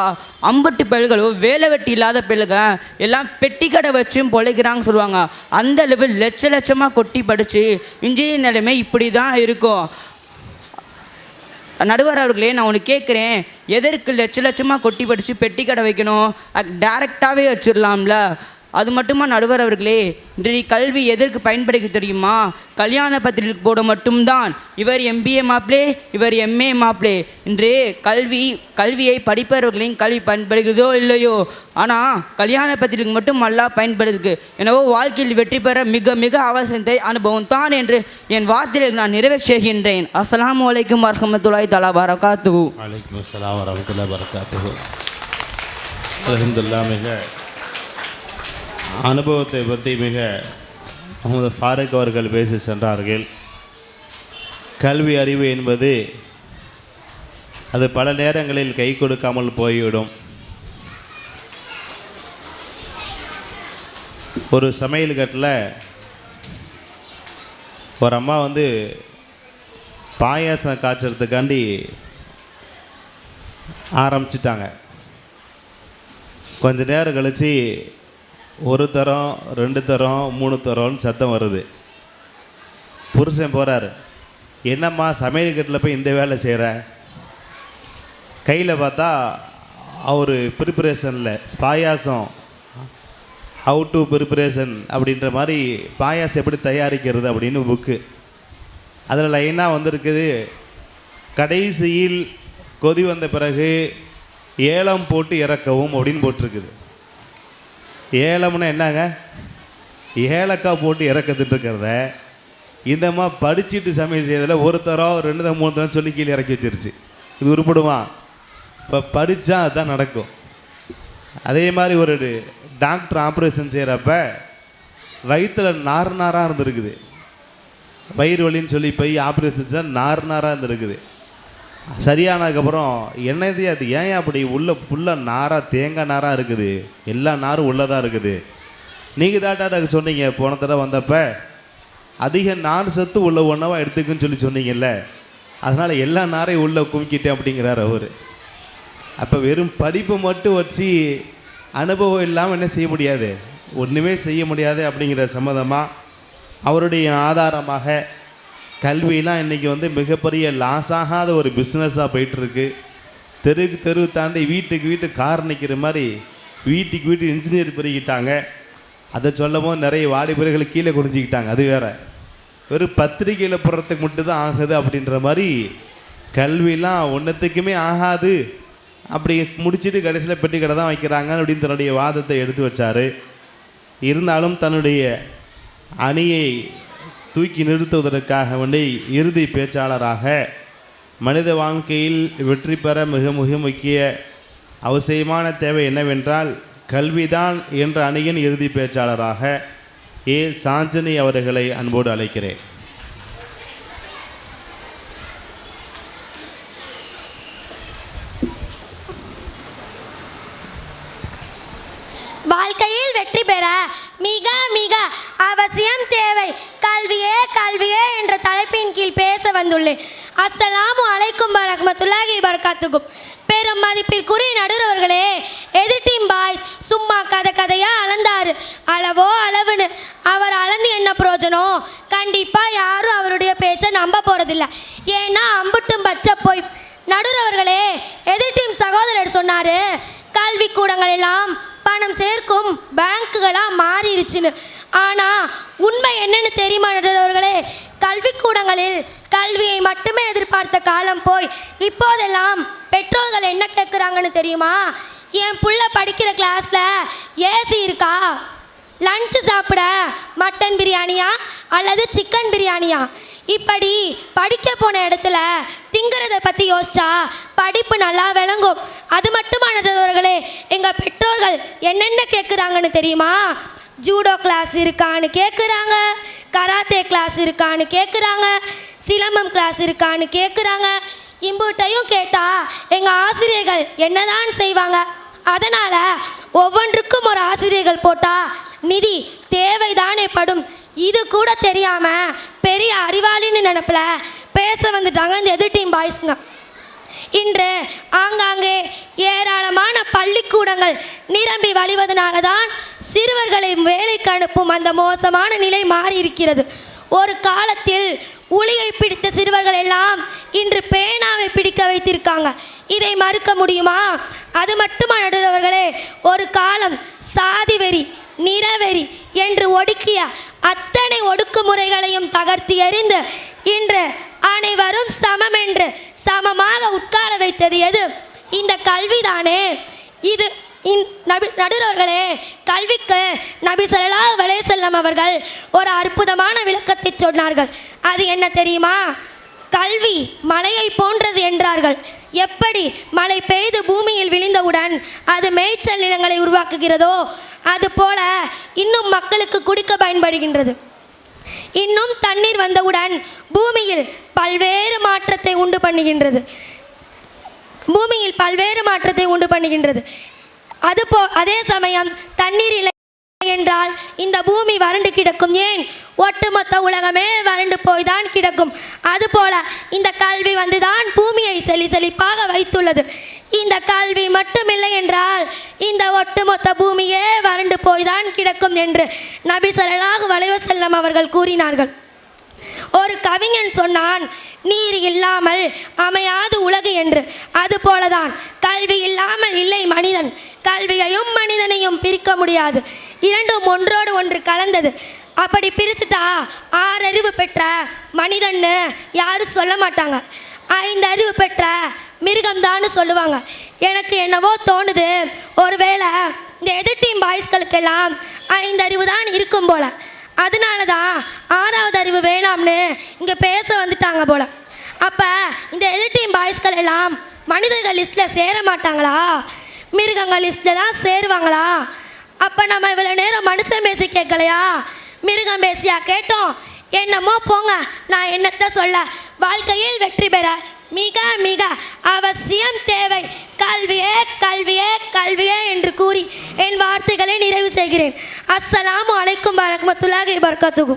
அம்பட்டு பயல்களும் வேலை வெட்டி இல்லாத பயலுங்க எல்லாம் பெட்டி கடை வச்சும் பொழைக்கிறாங்க சொல்லுவாங்க. அந்த லெவல் லட்சமாக கொட்டி படித்து இன்ஜினியர் நிலைமை இப்படி தான் இருக்கும். நடுவர் அவர்களே, நான் ஒன்று கேட்குறேன், எதற்கு லட்சமாக கொட்டி படித்து பெட்டி கடை வைக்கணும்? டேரெக்டாகவே வச்சிடலாம்ல. அது மட்டுமா நடுவர் அவர்களே, இன்றைய கல்வி எதற்கு பயன்படுத்த தெரியுமா? கல்யாண பத்திரிகை போட மட்டும்தான். இவர் MBA மாப்பிளே, இவர் MA மாப்பிளே. இன்று கல்வியை படிப்பவர்களின் கல்வி பயன்படுகிறதோ இல்லையோ, ஆனால் கல்யாண பத்திரிகை மட்டும் நல்லா பயன்படுது. எனவே வாழ்க்கையில் வெற்றி பெற மிக மிக அவசியத்தை அனுபவம் தான் என்று என் வார்த்தையில் நான் நிறைவேற்ற செய்கின்றேன். அஸ்ஸலாமு அலைக்கும் வரஹ்மத்துல்லாஹி தஆலா பரகாத்துஹு. வலைக்கும் அஸ்ஸலாம் வரஹ்மத்துல்லாஹி வபரகாத்துஹு. அல்ஹம்துலில்லாஹ். மிக அனுபவத்தை பற்றி மிக முகமது ஃபாரூக் அவர்கள் பேசி சென்றார்கள். கல்வி அறிவு என்பது அது பல நேரங்களில் கை கொடுக்காமல் போய்விடும். ஒரு சமையல் கட்டில் ஒரு அம்மா பாயாசம் காய்ச்சறதுக்காண்டி ஆரம்பிச்சிட்டாங்க. கொஞ்ச நேரம் கழித்து 1 தரம் 2 தரம் 3 தரம்னு சத்தம் வருது. புருஷன் போகிறார், என்னம்மா சமையல் கட்டில் போய் இந்த வேலை செய்கிற? கையில் பார்த்தா அவர் ப்ரிப்பரேஷனில் பாயாசம் ஹவு டு ப்ரிப்பரேஷன் அப்படின்ற மாதிரி பாயாசம் எப்படி தயாரிக்கிறது அப்படின்னு புக்கு. அதில் லைனாக வந்திருக்குது, கடைசியில் கொதி வந்த பிறகு ஏலம் போட்டு இறக்கவும் அப்படின்னு போட்டிருக்குது. ஏலம்னா என்னங்க? ஏலக்காய் போட்டு இறக்கத்துட்டு இருக்கிறத இந்தம்மா படிச்சுட்டு சமையல் செய்யறதில் 1 தரம் 2 தரம் 3 தரம் சொல்லி கீழே இறக்கி வச்சிருச்சு. இது உருப்படுமா? இப்போ படித்தா அதுதான் நடக்கும். அதே மாதிரி ஒரு டாக்டர் ஆப்ரேஷன் செய்கிறப்ப வயிற்றில் நாராக இருந்திருக்குது. வயிறு வலின்னு சொல்லி போய் ஆப்ரேஷன் நாராக இருந்திருக்குது. சரியானதுக்கப்புறம் என்னது அது, ஏன் அப்படி உள்ள ஃபுல்லாக நாராக தேங்காய் நாராக இருக்குது, எல்லா நாரும் உள்ளே தான் இருக்குது. நீங்கள் தாட்டாட்ட சொன்னீங்க போன தடவை வந்தப்போ அதிக நார் சத்து உள்ள ஒன்றவா எடுத்துக்குன்னு சொன்னீங்கல்ல, அதனால் எல்லா நாரையும் உள்ளே குமிக்கிட்டேன் அப்படிங்கிறார் அவர். அப்போ வெறும் படிப்பை மட்டும் வச்சு அனுபவம் இல்லாமல் என்ன செய்ய முடியாது, ஒன்றுமே செய்ய முடியாது அப்படிங்கிற சம்மதமாக அவருடைய ஆதாரமாக கல்வியெலாம் இன்றைக்கி மிகப்பெரிய லாஸ் ஆகாத ஒரு பிஸ்னஸாக போயிட்டுருக்கு. தெருக்கு தெரு தாண்டி வீட்டுக்கு வீட்டு கார் நிற்கிற மாதிரி வீட்டுக்கு வீட்டு இன்ஜினியர் பெருகிட்டாங்க. அதை சொல்லவும் நிறைய வாலிபர்கள் கீழே குடிஞ்சிக்கிட்டாங்க. அது வேறு, வெறும் பத்திரிகையில் போடுறதுக்கு மட்டும்தான் ஆகுது அப்படின்ற மாதிரி கல்வியெலாம் ஒன்றுத்துக்குமே ஆகாது அப்படி முடிச்சுட்டு கடைசியில் பெட்டி கடை தான் வைக்கிறாங்க அப்படின்னு தன்னுடைய வாதத்தை எடுத்து வச்சார். இருந்தாலும் தன்னுடைய அணியை தூக்கி நிறுத்துவதற்காக இறுதி பேச்சாளராக மனித வாழ்க்கையில் வெற்றி பெற மிக மிக முக்கிய அவசியமான தேவை என்னவென்றால் கல்விதான் என்ற அணியின் இறுதி பேச்சாளராக ஏ சாஞ்சனி அவர்களை அன்போடு அழைக்கிறேன். வாழ்க்கையில் வெற்றி பெற மிக மிக அவசியம் தேவை கல்வியே கல்வியே என்ற தலைப்பின் கீழ் பேச வந்துள்ளேன். அஸ்ஸலாமு அலைக்கும் வரஹ்மத்துல்லாஹி வபரகாத்துஹு. பெரும் மதிப்பிற்குரிய நடுவர்களே, எதிர் டீம் பாய்ஸ் சும்மா கதையா அளந்தாரு, அளவோ அளவுன்னு. அவர் அளந்து என்ன பிரயோஜனம்? கண்டிப்பாக யாரும் அவருடைய பேச்சை நம்ப போகிறதில்ல. ஏன்னா அம்புட்டும் பச்சை போய். நடுவர்களே, எதிர் டீம் சகோதரர் சொன்னார், கல்வி கூடங்கள் எல்லாம் பணம் சேர்க்கும் பேங்க்குகளாக மாறிடுச்சுன்னு. ஆனால் உண்மை என்னன்னு தெரியுமா நடுவர்களே? கல்விக்கூடங்களில் கல்வியை மட்டுமே எதிர்பார்த்த காலம் போய் இப்போதெல்லாம் பெற்றோர்கள் என்ன கேட்குறாங்கன்னு தெரியுமா? என் புள்ள படிக்கிற கிளாஸில் ஏசி இருக்கா, லஞ்சு சாப்பிட மட்டன் பிரியாணியா அல்லது சிக்கன் பிரியாணியா, இப்படி படிக்க போன இடத்துல திங்கிறத பற்றி யோசிச்சா படிப்பு நல்லா விளங்கும். அது மட்டுமானவர்களே, எங்கள் பெற்றோர்கள் என்னென்ன கேட்குறாங்கன்னு தெரியுமா? ஜூடோ கிளாஸ் இருக்கான்னு கேட்குறாங்க, கராத்தே கிளாஸ் இருக்கான்னு கேட்குறாங்க, சிலம்பம் கிளாஸ் இருக்கான்னு கேட்குறாங்க. இம்புட்டையும் கேட்டால் எங்கள் ஆசிரியர்கள் என்னதான் செய்வாங்க? அதனால் ஒவ்வொன்றுக்கும் ஒரு ஆசிரியர்கள் போட்டால் நிதி தேவைதானே படும். இது கூட தெரியாம பெரிய அறிவாளின்னு நினைப்பில் பேச வந்துட்டாங்க இந்த எதிர் டீம் பாய்ஸுங்க. இன்று ஆங்காங்கே ஏராளமான பள்ளிக்கூடங்கள் நிரம்பி வழிவதனால தான் சிறுவர்களை வேலைக்கு அனுப்பும் அந்த மோசமான நிலை மாறி இருக்கிறது. ஒரு காலத்தில் உளியை பிடித்த சிறுவர்கள் எல்லாம் இன்று பேனாவை பிடிக்க வைத்திருக்காங்க. இதை மறுக்க முடியுமா? அது மட்டுமா நடுவர்களே, ஒரு காலம் சாதி வெறி, நிறவெறி என்று ஒடுக்கிய அத்தனை ஒடுக்குமுறைகளையும் தகர்த்து எறிந்து இன்று அனைவரும் சமம் என்று சமமாக உட்கார வைத்தது எது? இந்த கல்விதானே. இது நடுவர்களே, கல்விக்கு நபி ஸல்லல்லாஹு அலைஹி வஸல்லம் அவர்கள் ஒரு அற்புதமான விளக்கத்தை சொன்னார்கள். அது என்ன தெரியுமா? கல்வி மலையை போன்றது என்றார்கள். எப்படி மழை பெய்து பூமியில் விழுந்தவுடன் அது மேய்ச்சல் நிலங்களை உருவாக்குகிறதோ அதுபோல இன்னும் மக்களுக்கு குடிக்க பயன்படுகின்றது. இன்னும் தண்ணீர் வந்தவுடன் பூமியில் பல்வேறு மாற்றத்தை உண்டு பண்ணுகின்றது. அதே சமயம் தண்ணீர் இல்லை என்றால் இந்த பூமி வறண்டு கிடக்கும். ஏன்? ஒட்டுமொத்த உலகமே வறண்டு போய்தான் கிடக்கும். அதுபோல இந்த கல்வி வந்துதான் பூமியை செழிப்பாக வைத்துள்ளது. இந்த கல்வி மட்டுமில்லை என்றால் இந்த ஒட்டுமொத்த பூமியே வறண்டு போய்தான் கிடக்கும் என்று நபி ஸல்லல்லாஹு அலைஹி வஸல்லம் அவர்கள் கூறினார்கள். ஒரு கவிஞன் சொன்னான், நீர் இல்லாமல் அமையாது உலகு என்று. அதுபோலதான் கல்வி இல்லாமல் இல்லை மனிதன். கல்வியையும் மனிதனையும் பிரிக்க முடியாது. இரண்டும் ஒன்றோடு ஒன்று கலந்தது. அப்படி பிரிச்சுட்டா 6 அறிவு பெற்ற மனிதன்னு யாரும் சொல்ல மாட்டாங்க. 5 அறிவு பெற்ற மிருகம்தான்னு சொல்லுவாங்க. எனக்கு என்னவோ தோணுது, ஒருவேளை இந்த எதிர் டீம் பாய்ஸ்களுக்கெல்லாம் 5 அறிவு தான் இருக்கும் போல. அதனால தான் 6வது அறிவு வேணாம்னு இங்கே பேச வந்துட்டாங்க போல. அப்போ இந்த எதிர் டீம் பாய்ஸ்கள் எல்லாம் மனிதர்கள் லிஸ்ட்டில் சேர மாட்டாங்களா? மிருகங்கள் லிஸ்ட்டில் தான் சேருவாங்களா? அப்போ நம்ம இவ்வளோ நேரம் மனுஷன் பேசி கேட்கலையா? மிருகம் பேசியா கேட்டோம்? என்னமோ போங்க, நான் என்னத்தை சொல்ல. வாழ்க்கையில் வெற்றி பெற மிக மிக அவசியம் தேவை கல்வியே கல்வியே கல்வியே என்று கூறி என் வார்த்தைகளை நிறைவு செய்கிறேன். அஸ்ஸலாமு அலைக்கும் வரஹ்மத்துல்லாஹி வபரகாத்துஹு.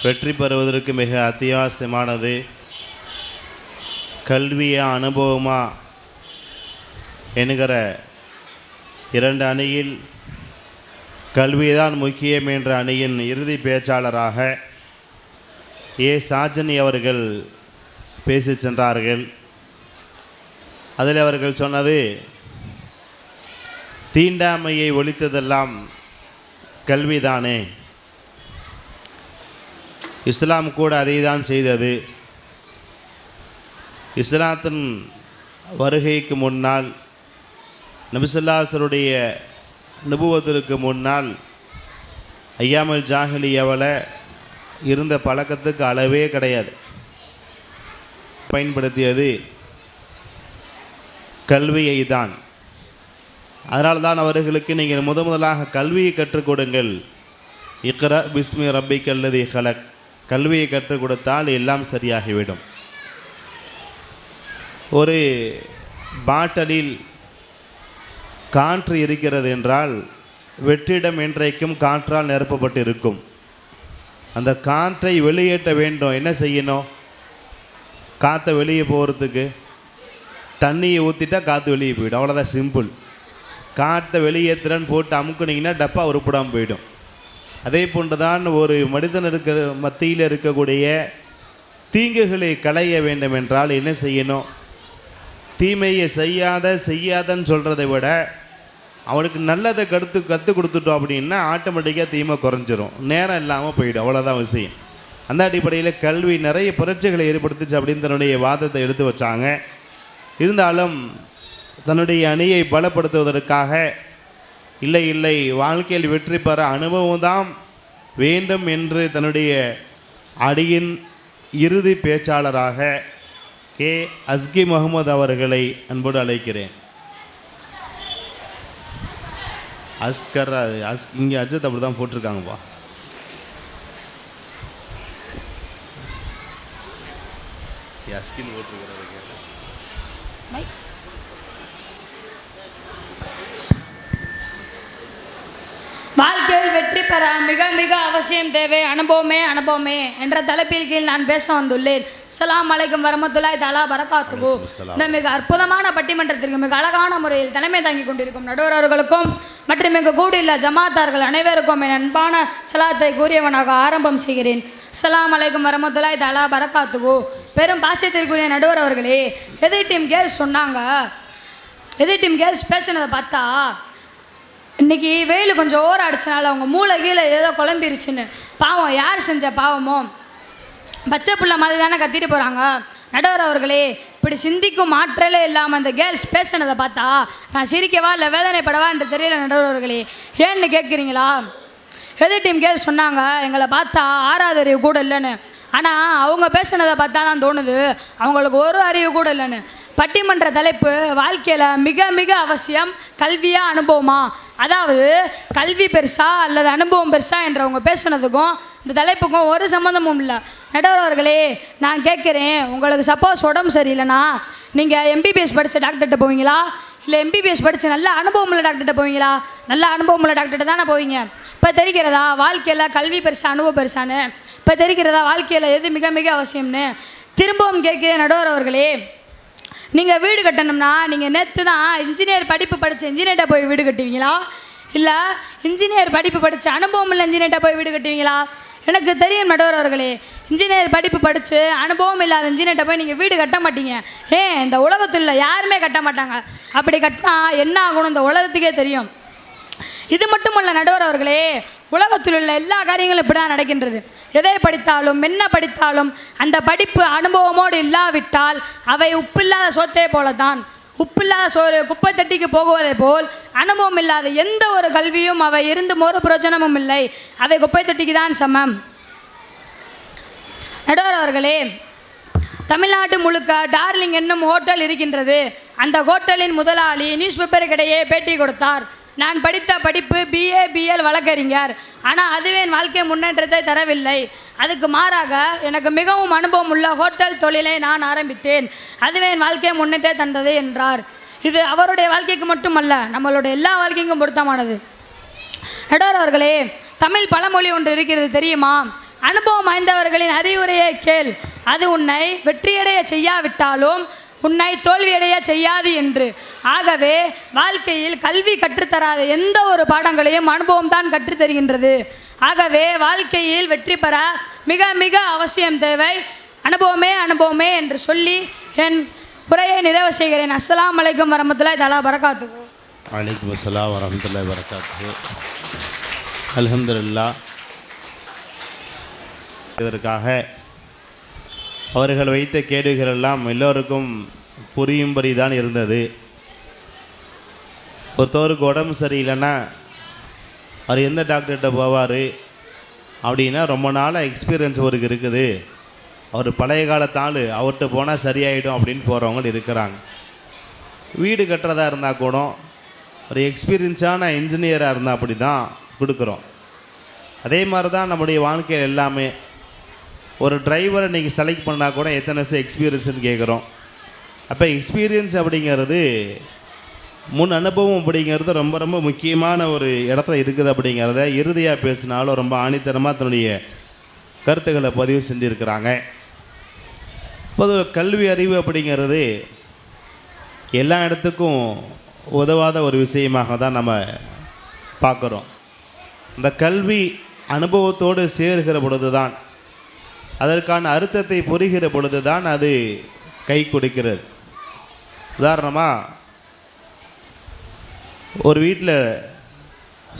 வெற்றி பெறுவதற்கு மிக அத்தியாவசியமானது கல்வியா அனுபவமா என்கிற 2 அணியில் கல்விதான் முக்கியம் என்ற அணியின் இறுதி பேச்சாளராக சாஜனி அவர்கள் பேசி சென்றார்கள். அதில் அவர்கள் சொன்னது, தீண்டாமையை ஒழித்ததெல்லாம் கல்விதானே. இஸ்லாம் கூட அதை தான் செய்தது. இஸ்லாத்தின் வருகைக்கு முன்னால், நபி ஸல்லல்லாஹு நபுவத்திற்கு முன்னால் ஐயாமல் ஜாஹிலியாவில் இருந்த பழக்கத்துக்கு அளவே கிடையாது. பயன்படுத்தியது கல்வியை தான். அதனால தான் அவர்களுக்கு நீங்கள் முதலாக கல்வியை கற்றுக் கொடுங்கள். இக்ரா பிஸ்மி ரப்பிக் அல்லதி ஹலக். கல்வியை கற்றுக் கொடுத்தால் எல்லாம் சரியாகிவிடும். ஒரு பாட்டலில் காற்று இருக்கிறது என்றால் வெற்றிடம் என்றைக்கும் காற்றால் நிரப்பப்பட்டு இருக்கும். அந்த காற்றை வெளியேற்ற வேண்டும். என்ன செய்யணும்? காற்றை வெளியே போகிறதுக்கு தண்ணியை ஊற்றிட்டா காற்று வெளியே போயிடும். அவ்வளோதான், சிம்பிள். காற்றை வெளியேற்றுறன்னு போட்டு அமுக்குனிங்கன்னா டப்பா உருப்படாமல் போயிடும். அதே போன்று தான் ஒரு மனிதனுக்கு மத்தியில் இருக்கக்கூடிய தீங்குகளை களைய வேண்டும் என்றால் என்ன செய்யணும்? தீமையை செய்யாதன்னு சொல்கிறத விட அவனுக்கு நல்லதை கற்றுக் கொடுத்துட்டோம் அப்படின்னா ஆட்டோமேட்டிக்காக தீமை குறைஞ்சிரும், நேரம் இல்லாமல் போயிடும். அவ்வளோதான் விஷயம். அந்த அடிப்படையில் கல்வி நிறைய புரட்சிகளை ஏற்படுத்துச்சு அப்படின்னு தன்னுடைய வாதத்தை எடுத்து வச்சாங்க. இருந்தாலும் தன்னுடைய அணியை பலப்படுத்துவதற்காக இல்லை வாழ்க்கையில் வெற்றி பெற அனுபவம் தான் வேண்டும் என்று தன்னுடைய அணியின் இறுதி பேச்சாளராக அஸ்கி முகமது அவர்களை அன்போடு அழைக்கிறேன். அஸ்கர் இங்கே அஜத் அப்படி தான் போட்டிருக்காங்கப்பா. அஸ்கின் போட்டிருக்கிறாரு. பெற மிக மிக அவசியம் தேவை அனுபவமே அனுபவமே என்ற தலைப்பில் கீழ் நான் பேச வந்துள்ளேன். அஸ்ஸலாமு அலைக்கும் வரமத்துல்லாஹி தஆலா பரகாத்துஹு. இந்த மிக அற்புதமான பட்டிமன்றத்திற்கு மிக அழகான முறையில் தலைமை தாங்கிக் கொண்டிருக்கும் நடுவர் அவர்களுக்கும் மற்றும் மிக கூடியுள்ள ஜமாத்தார்கள் அனைவருக்கும் என் அன்பான சலாத்தை கூறியவனாக ஆரம்பம் செய்கிறேன். அஸ்ஸலாமு அலைக்கும் வரமத்துல்லாஹி தஆலா பரகாத்துஹு. பெரும் பாசத்திற்குரிய நடுவர் அவர்களே, எதிர் டீம் கேர்ள்ஸ் சொன்னாங்க, எதிர் டீம் கேர்ள்ஸ் பேசினதை பார்த்தா இன்றைக்கி வெயில் கொஞ்சம் ஓர அடிச்சனால அவங்க மூளை கீழே ஏதோ குழம்பிருச்சுன்னு. பாவம், யார் செஞ்ச பாவமோ, பச்சை பிள்ளை மாதிரி தானே கத்திட்டு போகிறாங்க. நடுவர் அவர்களே, இப்படி சிந்திக்கும் ஆற்றலே இல்லாமல் அந்த கேர்ள்ஸ் பேசினதை பார்த்தா நான் சிரிக்கவா இல்லை வேதனைப்படவா என்று தெரியல நடுவர் அவர்களே. ஏன்னு கேட்குறீங்களா? எதிர் டீம் கேர்ள்ஸ் சொன்னாங்க எங்களை பார்த்தா 6வது அறிவு கூட இல்லைன்னு. ஆனால் அவங்க பேசினதை பார்த்தா தான் தோணுது அவங்களுக்கு ஒரு அறிவு கூட இல்லைன்னு. பட்டிமன்ற தலைப்பு வாழ்க்கையில் மிக மிக அவசியம் கல்வியா அனுபவமா, அதாவது கல்வி பெருசா அல்லது அனுபவம் பெருசா என்றவங்க பேசுனதுக்கும் இந்த தலைப்புக்கும் ஒரு சம்மந்தமும் இல்லை. நடுவர் அவர்களே, நான் கேட்குறேன், உங்களுக்கு சப்போஸ் உடம்பு சரியில்லைன்னா நீங்கள் எம்பிபிஎஸ் படித்த டாக்டர்கிட்ட போவீங்களா, இல்லை எம்பிபிஎஸ் படித்த நல்ல அனுபவம் உள்ள டாக்டர்கிட்ட போவீங்களா? நல்ல அனுபவம் உள்ள டாக்டர்கிட்ட தானே போவீங்க. இப்போ தெரிகிறதா வாழ்க்கையில் கல்வி பெருசா அனுபவம் பெருசான்னு? இப்போ தெரிகிறதா வாழ்க்கையில் எது மிக மிக அவசியம்னு? திரும்பவும் கேட்கிறேன் நடுவர் அவர்களே, நீங்கள் வீடு கட்டணும்னா நீங்கள் நேற்று தான் இன்ஜினியர் படிப்பு படித்த இன்ஜினியர்கிட்ட போய் வீடு கட்டுவீங்களா, இல்லை இன்ஜினியர் படிப்பு படித்த அனுபவம் இல்லை இன்ஜினியர்கிட்ட போய் வீடு கட்டுவீங்களா? எனக்கு தெரியும் நடுவர் அவர்களே, இன்ஜினியர் படிப்பு படித்து அனுபவம் இல்லாத இன்ஜினியர்கிட்ட போய் நீங்கள் வீடு கட்ட மாட்டீங்க. இந்த உலகத்தில் யாருமே கட்ட மாட்டாங்க. அப்படி கட்டினா என்ன ஆகணும் இந்த உலகத்துக்கே தெரியும். இது மட்டுமல்ல நடுவர் அவர்களே, உலகத்தில் உள்ள எல்லா காரியங்களும் இப்படி தான் நடக்கின்றது. எதை படித்தாலும் என்ன படித்தாலும் அந்த படிப்பு அனுபவமோடு இல்லாவிட்டால் அவை உப்பில்லாத சோத்தே போல தான். உப்பில்லாத சோறு குப்பை தட்டிக்கு போகுவதை போல் அனுபவம் இல்லாத எந்த ஒரு கல்வியும் அவை இருந்தும் ஒரு பிரயோஜனமும் இல்லை, அவை குப்பை தட்டிக்கு தான் சமம். நடுவர் அவர்களே, தமிழ்நாடு முழுக்க டார்லிங் என்னும் ஹோட்டல் இருக்கின்றது. அந்த ஹோட்டலின் முதலாளி நியூஸ் பேப்பருக்கிடையே பேட்டி கொடுத்தார். நான் படித்த படிப்பு BA BL வழக்கறிஞர், ஆனால் அதுவே என் வாழ்க்கை முன்னேற்றத்தை தரவில்லை. அதுக்கு மாறாக எனக்கு மிகவும் அனுபவம் உள்ள ஹோட்டல் தொழிலை நான் ஆரம்பித்தேன். அதுவே என் வாழ்க்கை முன்னேற்ற தந்தது என்றார். இது அவருடைய வாழ்க்கைக்கு மட்டுமல்ல, நம்மளுடைய எல்லா வாழ்க்கைக்கும் பொருத்தமானது. நடுவர் அவர்களே, தமிழ் பழமொழி ஒன்று இருக்கிறது தெரியுமா? அனுபவம் வாய்ந்தவர்களின் அறிவுரையை கேள், அது உன்னை வெற்றியடைய செய்யாவிட்டாலும் உன்னை தோல்வியடைய செய்யாது என்று. ஆகவே வாழ்க்கையில் கல்வி கற்றுத்தராத எந்த ஒரு பாடங்களையும் அனுபவம் தான் கற்றுத்தருகின்றது. ஆகவே வாழ்க்கையில் வெற்றி பெற மிக மிக அவசியம் தேவை அனுபவமே அனுபவமே என்று சொல்லி என் உரையை நிறைவு செய்கிறேன். அஸ்ஸலாமு அலைக்கும் வரமத்துல்லாஹி தஆலா பரகாத்துஹு. வலைக்கும் அஸ்ஸலாம் வரமத்துல்லாஹி வரகாத்துஹு. அல்ஹம்துலில்லாஹ். இதற்காக அவர்கள் வைத்த கேள்விகள் எல்லாம் எல்லோருக்கும் புரியும்படி தான் இருந்தது. ஒருத்தவருக்கு உடம்பு சரியில்லைன்னா அவர் எந்த டாக்டர்கிட்ட போவார் அப்படின்னா, ரொம்ப நாளாக எக்ஸ்பீரியன்ஸ் அவருக்கு இருக்குது, அவர் பழைய காலத்தால் அவர்கிட்ட போனால் சரியாயிடும் அப்படின்னு போகிறவங்க இருக்கிறாங்க. வீடு கட்டுறதா இருந்தால் கூட ஒரு எக்ஸ்பீரியன்ஸான இன்ஜினியராக இருந்தால் அப்படி தான் கொடுக்குறோம். அதே மாதிரி தான் நம்முடைய வாழ்க்கையில் எல்லாமே. ஒரு டிரைவரை நீங்கள் செலக்ட் பண்ணால் கூட எத்தனை வருஷம் எக்ஸ்பீரியன்ஸ்னு கேட்குறோம். அப்போ எக்ஸ்பீரியன்ஸ் அப்படிங்கிறது, முன் அனுபவம் அப்படிங்கிறது ரொம்ப ரொம்ப முக்கியமான ஒரு இடத்துல இருக்குது. அப்படிங்கிறத இறுதியாக பேசினாலும் ரொம்ப ஆணித்தரமாக தன்னுடைய கருத்துக்களை பதிவு செஞ்சுருக்கிறாங்க. பொதுவாக கல்வி அறிவு அப்படிங்கிறது எல்லா இடத்துக்கும் உதவாத ஒரு விஷயமாக தான் நம்ம பார்க்குறோம். இந்த கல்வி அனுபவத்தோடு சேர்கிற பொழுது தான், அதற்கான அர்த்தத்தை புரிகிற பொழுது தான் அது கை கொடுக்கிறது. உதாரணமாக, ஒரு வீட்டில்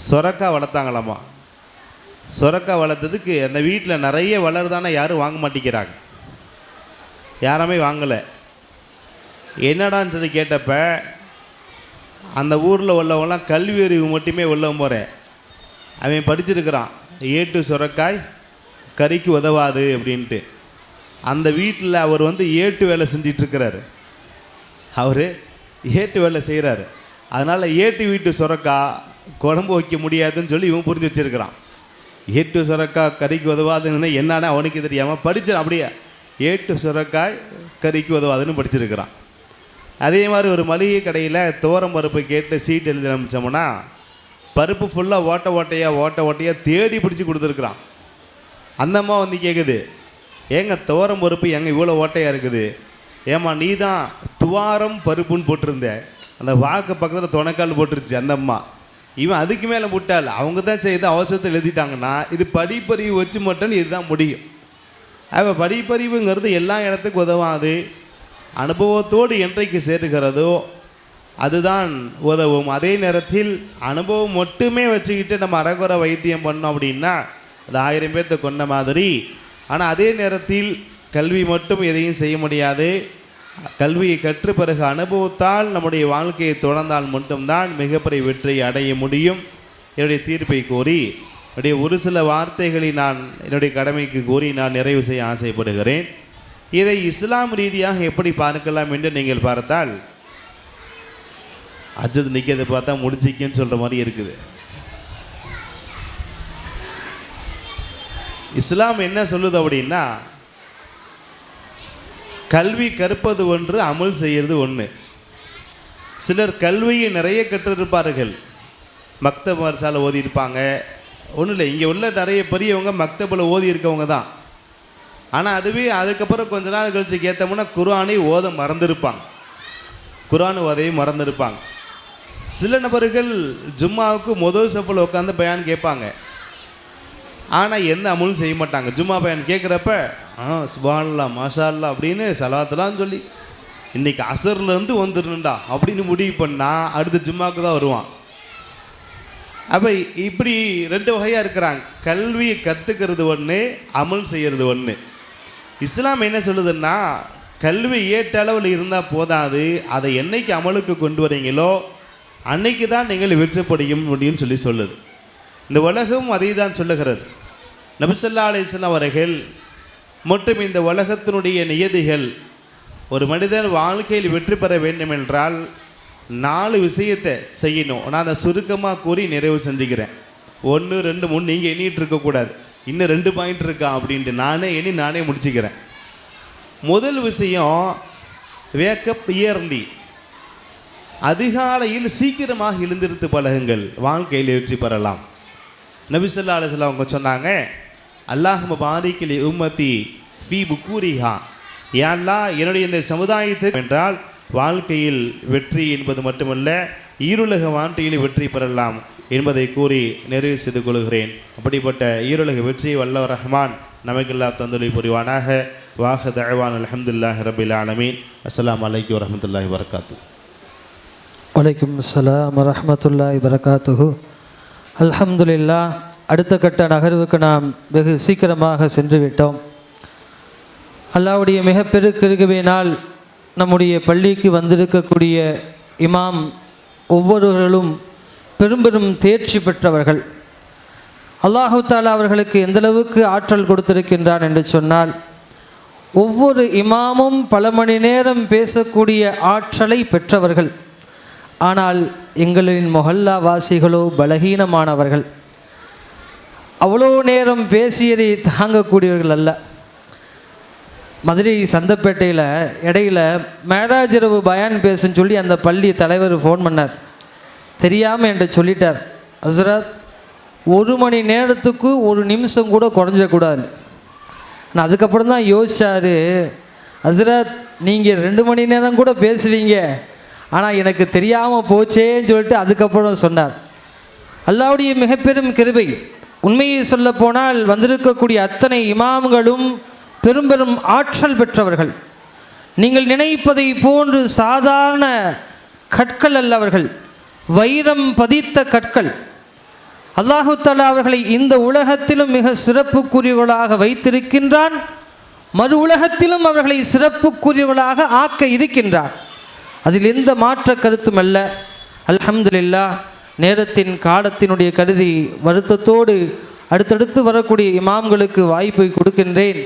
சொரக்காய் வளர்த்தாங்களாமா. சொரக்காய் வளர்த்ததுக்கு அந்த வீட்டில் நிறைய வளருதானே யாரும் வாங்க மாட்டேங்கிறாங்க, யாருமே வாங்கலை. என்னடான்னு சொல்லி கேட்டப்ப, அந்த ஊரில் உள்ளவங்களாம் கல்வி அறிவு மட்டுமே உள்ளவன் போகிறேன், அவன் படிச்சிருக்கிறான், ஏட்டு சொரக்காய் கறிக்கு உதவாது அப்படின்ட்டு. அந்த வீட்டில் அவர் ஏட்டு வேலை செஞ்சிட்ருக்கிறாரு. அவர் ஏட்டு வேலை செய்கிறாரு. அதனால் ஏட்டு வீட்டு சுரக்காய் குழம்பு வைக்க முடியாதுன்னு சொல்லி இவன் புரிஞ்சு வச்சுருக்கிறான். ஏட்டு சுரக்காய் கறிக்கு உதவாதுன்னு என்னன்னா அவனுக்கு தெரியாமல் படிச்சு அப்படியே ஏட்டு சுரக்காய் கறிக்கு உதவாதுன்னு படிச்சிருக்கிறான். அதே மாதிரி ஒரு மளிகை கடையில் துவரம் பருப்பு கேட்டு சீட் எழுதி அனுப்பிச்சோம்னா பருப்பு ஃபுல்லாக ஓட்டையாக தேடி பிடிச்சி கொடுத்துருக்குறான். அந்த அம்மா வந்து கேட்குது, ஏங்க துவரம் பருப்பு எங்க இவ்வளோ ஓட்டையாக இருக்குது? ஏம்மா நீ தான் துவாரம் பருப்புன்னு போட்டிருந்த, அந்த வாக்கு பக்கத்தில் துணைக்கால் போட்டுருச்சு அந்த அம்மா. இவன் அதுக்கு மேலே முட்டாள், அவங்க தான் செய்து அவசரத்தில் எழுதிட்டாங்கன்னா இது படிப்பறிவு வச்சு மட்டும் இதுதான் முடியும். அப்போ படிப்பறிவுங்கிறது எல்லா இடத்துக்கும் உதவாது. அனுபவத்தோடு என்றைக்கு சேருகிறதோ அதுதான் உதவும். அதே நேரத்தில் அனுபவம் மட்டுமே வச்சுக்கிட்டு நம்ம அரைகுறை வைத்தியம் பண்ணோம் அப்படின்னா அது 1000 பேர்த்த கொண்ட மாதிரி. ஆனால் அதே நேரத்தில் கல்வி மட்டும் எதையும் செய்ய முடியாது. கல்வியை கற்று பிறகு அனுபவத்தால் நம்முடைய வாழ்க்கையை தொடர்ந்தால் மட்டும்தான் மிகப்பெரிய வெற்றியை அடைய முடியும். என்னுடைய தீர்ப்பை கோரி என்னுடைய ஒரு சில வார்த்தைகளை நான் என்னுடைய கடமைக்கு கூறி நான் நிறைவு செய்ய ஆசைப்படுகிறேன். இதை இஸ்லாம் ரீதியாக எப்படி பார்க்கலாம் என்று நீங்கள் பார்த்தால், அஜத் நிற்கிறத பார்த்தா முடிச்சிக்கன்னு சொல்கிற மாதிரி இருக்குது. இஸ்லாம் என்ன சொல்லுது அப்படின்னா, கல்வி கற்பது ஒன்று, அமல் செய்கிறது ஒன்று. சிலர் கல்வியை நிறைய கற்றிருப்பார்கள், மக்தப் மர்சால ஓதி இருப்பாங்க. ஒன்றும் இல்லை, இங்கே உள்ள நிறைய பெரியவங்க மக்தபில் ஓதி இருக்கவங்க தான். ஆனால் அதுவே அதுக்கப்புறம் கொஞ்ச நாள் கழிச்சு கேட்டோம்னா குர்ஆனை ஓத மறந்துருப்பாங்க, குர்ஆன் ஓதையும் மறந்துருப்பாங்க. சில நபர்கள் ஜும்மாவுக்கு முதல் சஃபில் உட்காந்து பயான் கேட்பாங்க, ஆனால் எந்த அமலும் செய்ய மாட்டாங்க. ஜும்மா பயான் கேட்குறப்ப சுப்ஹானல்லாஹ் மாஷா அல்லாஹ் அப்படின்னு சலாத்தெல்லாம் சொல்லி இன்றைக்கி அசர்லேருந்து வந்துடணுண்டா அப்படின்னு முடிவு பண்ணால் அடுத்த ஜும்மாவுக்கு தான் வருவான். அப்போ இப்படி 2 வகையாக இருக்கிறாங்க. கல்வியை கற்றுக்கிறது ஒன்று, அமல் செய்கிறது ஒன்று. இஸ்லாம் என்ன சொல்லுதுன்னா, கல்வி ஏற்றளவில் இருந்தால் போதாது, அதை என்னைக்கு அமலுக்கு கொண்டு வரீங்களோ அன்னைக்கு தான் நீங்கள் வெற்றப்படியும் முடியும்னு சொல்லி சொல்லுது. இந்த உலகம் அதை தான் சொல்லுகிறது. நபி ஸல்லல்லாஹு அலைஹி வஸல்லம் அவர்கள் மற்றும் இந்த உலகத்தினுடைய நியதிகள், ஒரு மனிதன் வாழ்க்கையில் வெற்றி பெற வேண்டும் என்றால் 4 விஷயத்தை செய்யணும். நான் அதை சுருக்கமாக கூறி நிறைவு செஞ்சுக்கிறேன். 1 2 3 நீங்கள் எண்ணிட்டு இருக்கக்கூடாது, இன்னும் 2 பாயிண்ட் இருக்கா அப்படின்ட்டு நானே முடிச்சுக்கிறேன். முதல் விஷயம், வேக்கப் இயர்லி, அதிகாலையில் சீக்கிரமாக எழுந்திருத்து பழகுங்கள், வாழ்க்கையில் வெற்றி பெறலாம். நபி ஸல்லல்லாஹு அலைஹி வஸல்லம் அவங்க சொன்னாங்க, அல்லாஹும்ம பாரிக் லி உம்மத்தி ஃபீ புக்கூரிஹா, யா அல்லாஹ் என்னுடைய இந்த சமுதாயத்துக்கு என்றால் வாழ்க்கையில் வெற்றி என்பது மட்டுமல்ல, ஈருலக வாழ்க்கையில் வெற்றி பெறலாம் என்பதை கூறி நிறைவு செய்து கொள்கிறேன். அப்படிப்பட்ட ஈருலக வெற்றியை வல்லவர் ரஹ்மான் நமக்கெல்லாம் தந்துளை புரிவானாக. வாஹ தஅவான் அல்ஹம்துலில்லாஹி ரப்பில் ஆலமீன். அஸ்ஸலாமு அலைக்கும் வரஹ்மத்துல்லாஹி வபரகாத்துஹு. வலைக்கும் அஸ்ஸலாம் வரஹ்மத்துல்லாஹி வரகாத்துஹு. அல்ஹம்துலில்லாஹ். அடுத்த கட்ட நகர்வுக்கு நாம் வெகு சீக்கிரமாக சென்று விட்டோம். அல்லாஹ்வுடைய மிகப்பெரு கிருபையினால் நம்முடைய பள்ளிக்கு வந்திருக்கக்கூடிய இமாம் ஒவ்வொருவர்களும் பெரும் பெரும் தேர்ச்சி பெற்றவர்கள். அல்லாஹு தாலா அவர்களுக்கு எந்தளவுக்கு ஆற்றல் கொடுத்திருக்கின்றான் என்று சொன்னால், ஒவ்வொரு இமாமும் பல மணி நேரம் பேசக்கூடிய ஆற்றலை பெற்றவர்கள். ஆனால் எங்களின் மொஹல்லா வாசிகளோ பலகீனமானவர்கள், அவ்வளோ நேரம் பேசியதை தாங்கக்கூடியவர்கள் அல்ல. மதுரை சந்தப்பேட்டையில் இடையில் மேராஜ் இரவு பயான் பேசுன்னு சொல்லி அந்த பள்ளி தலைவர் ஃபோன் பண்ணார். தெரியாமல் என்கிட்ட சொல்லிட்டார், ஹஸ்ரத் 1 மணி நேரத்துக்கு 1 நிமிஷம் கூட குறைஞ்சக்கூடாது. நான் அதுக்கப்புறம் தான் யோசித்தார், ஹஸ்ரத் நீங்கள் 2 மணி நேரம் கூட பேசுவீங்க, ஆனால் எனக்கு தெரியாமல் போச்சேன்னு சொல்லிட்டு அதுக்கப்புறம் சொன்னார். அல்லாஹ்வுடைய மிகப்பெரும் கிருபை. உண்மையை சொல்ல போனால் வந்திருக்கக்கூடிய அத்தனை இமாம்களும் பெரும் பெரும் ஆற்றல் பெற்றவர்கள். நீங்கள் நினைப்பதை போன்று சாதாரண கற்கள் அல்ல அவர்கள், வைரம் பதித்த கற்கள். அல்லாஹு தஆலா அவர்களை இந்த உலகத்திலும் மிக சிறப்புக்குரியவர்களாக வைத்திருக்கின்றான், மறு உலகத்திலும் அவர்களை சிறப்புக்குரியவர்களாக ஆக்க இருக்கின்றார். அதில் எந்த மாற்ற கருத்தும் அல்ல. அல்ஹம்துலில்லாஹ். நேரத்தின் காலத்தினுடைய கருதி வருத்தத்தோடு அடுத்தடுத்து வரக்கூடிய இமாம்களுக்கு வாய்ப்பை கொடுக்கின்றேன்.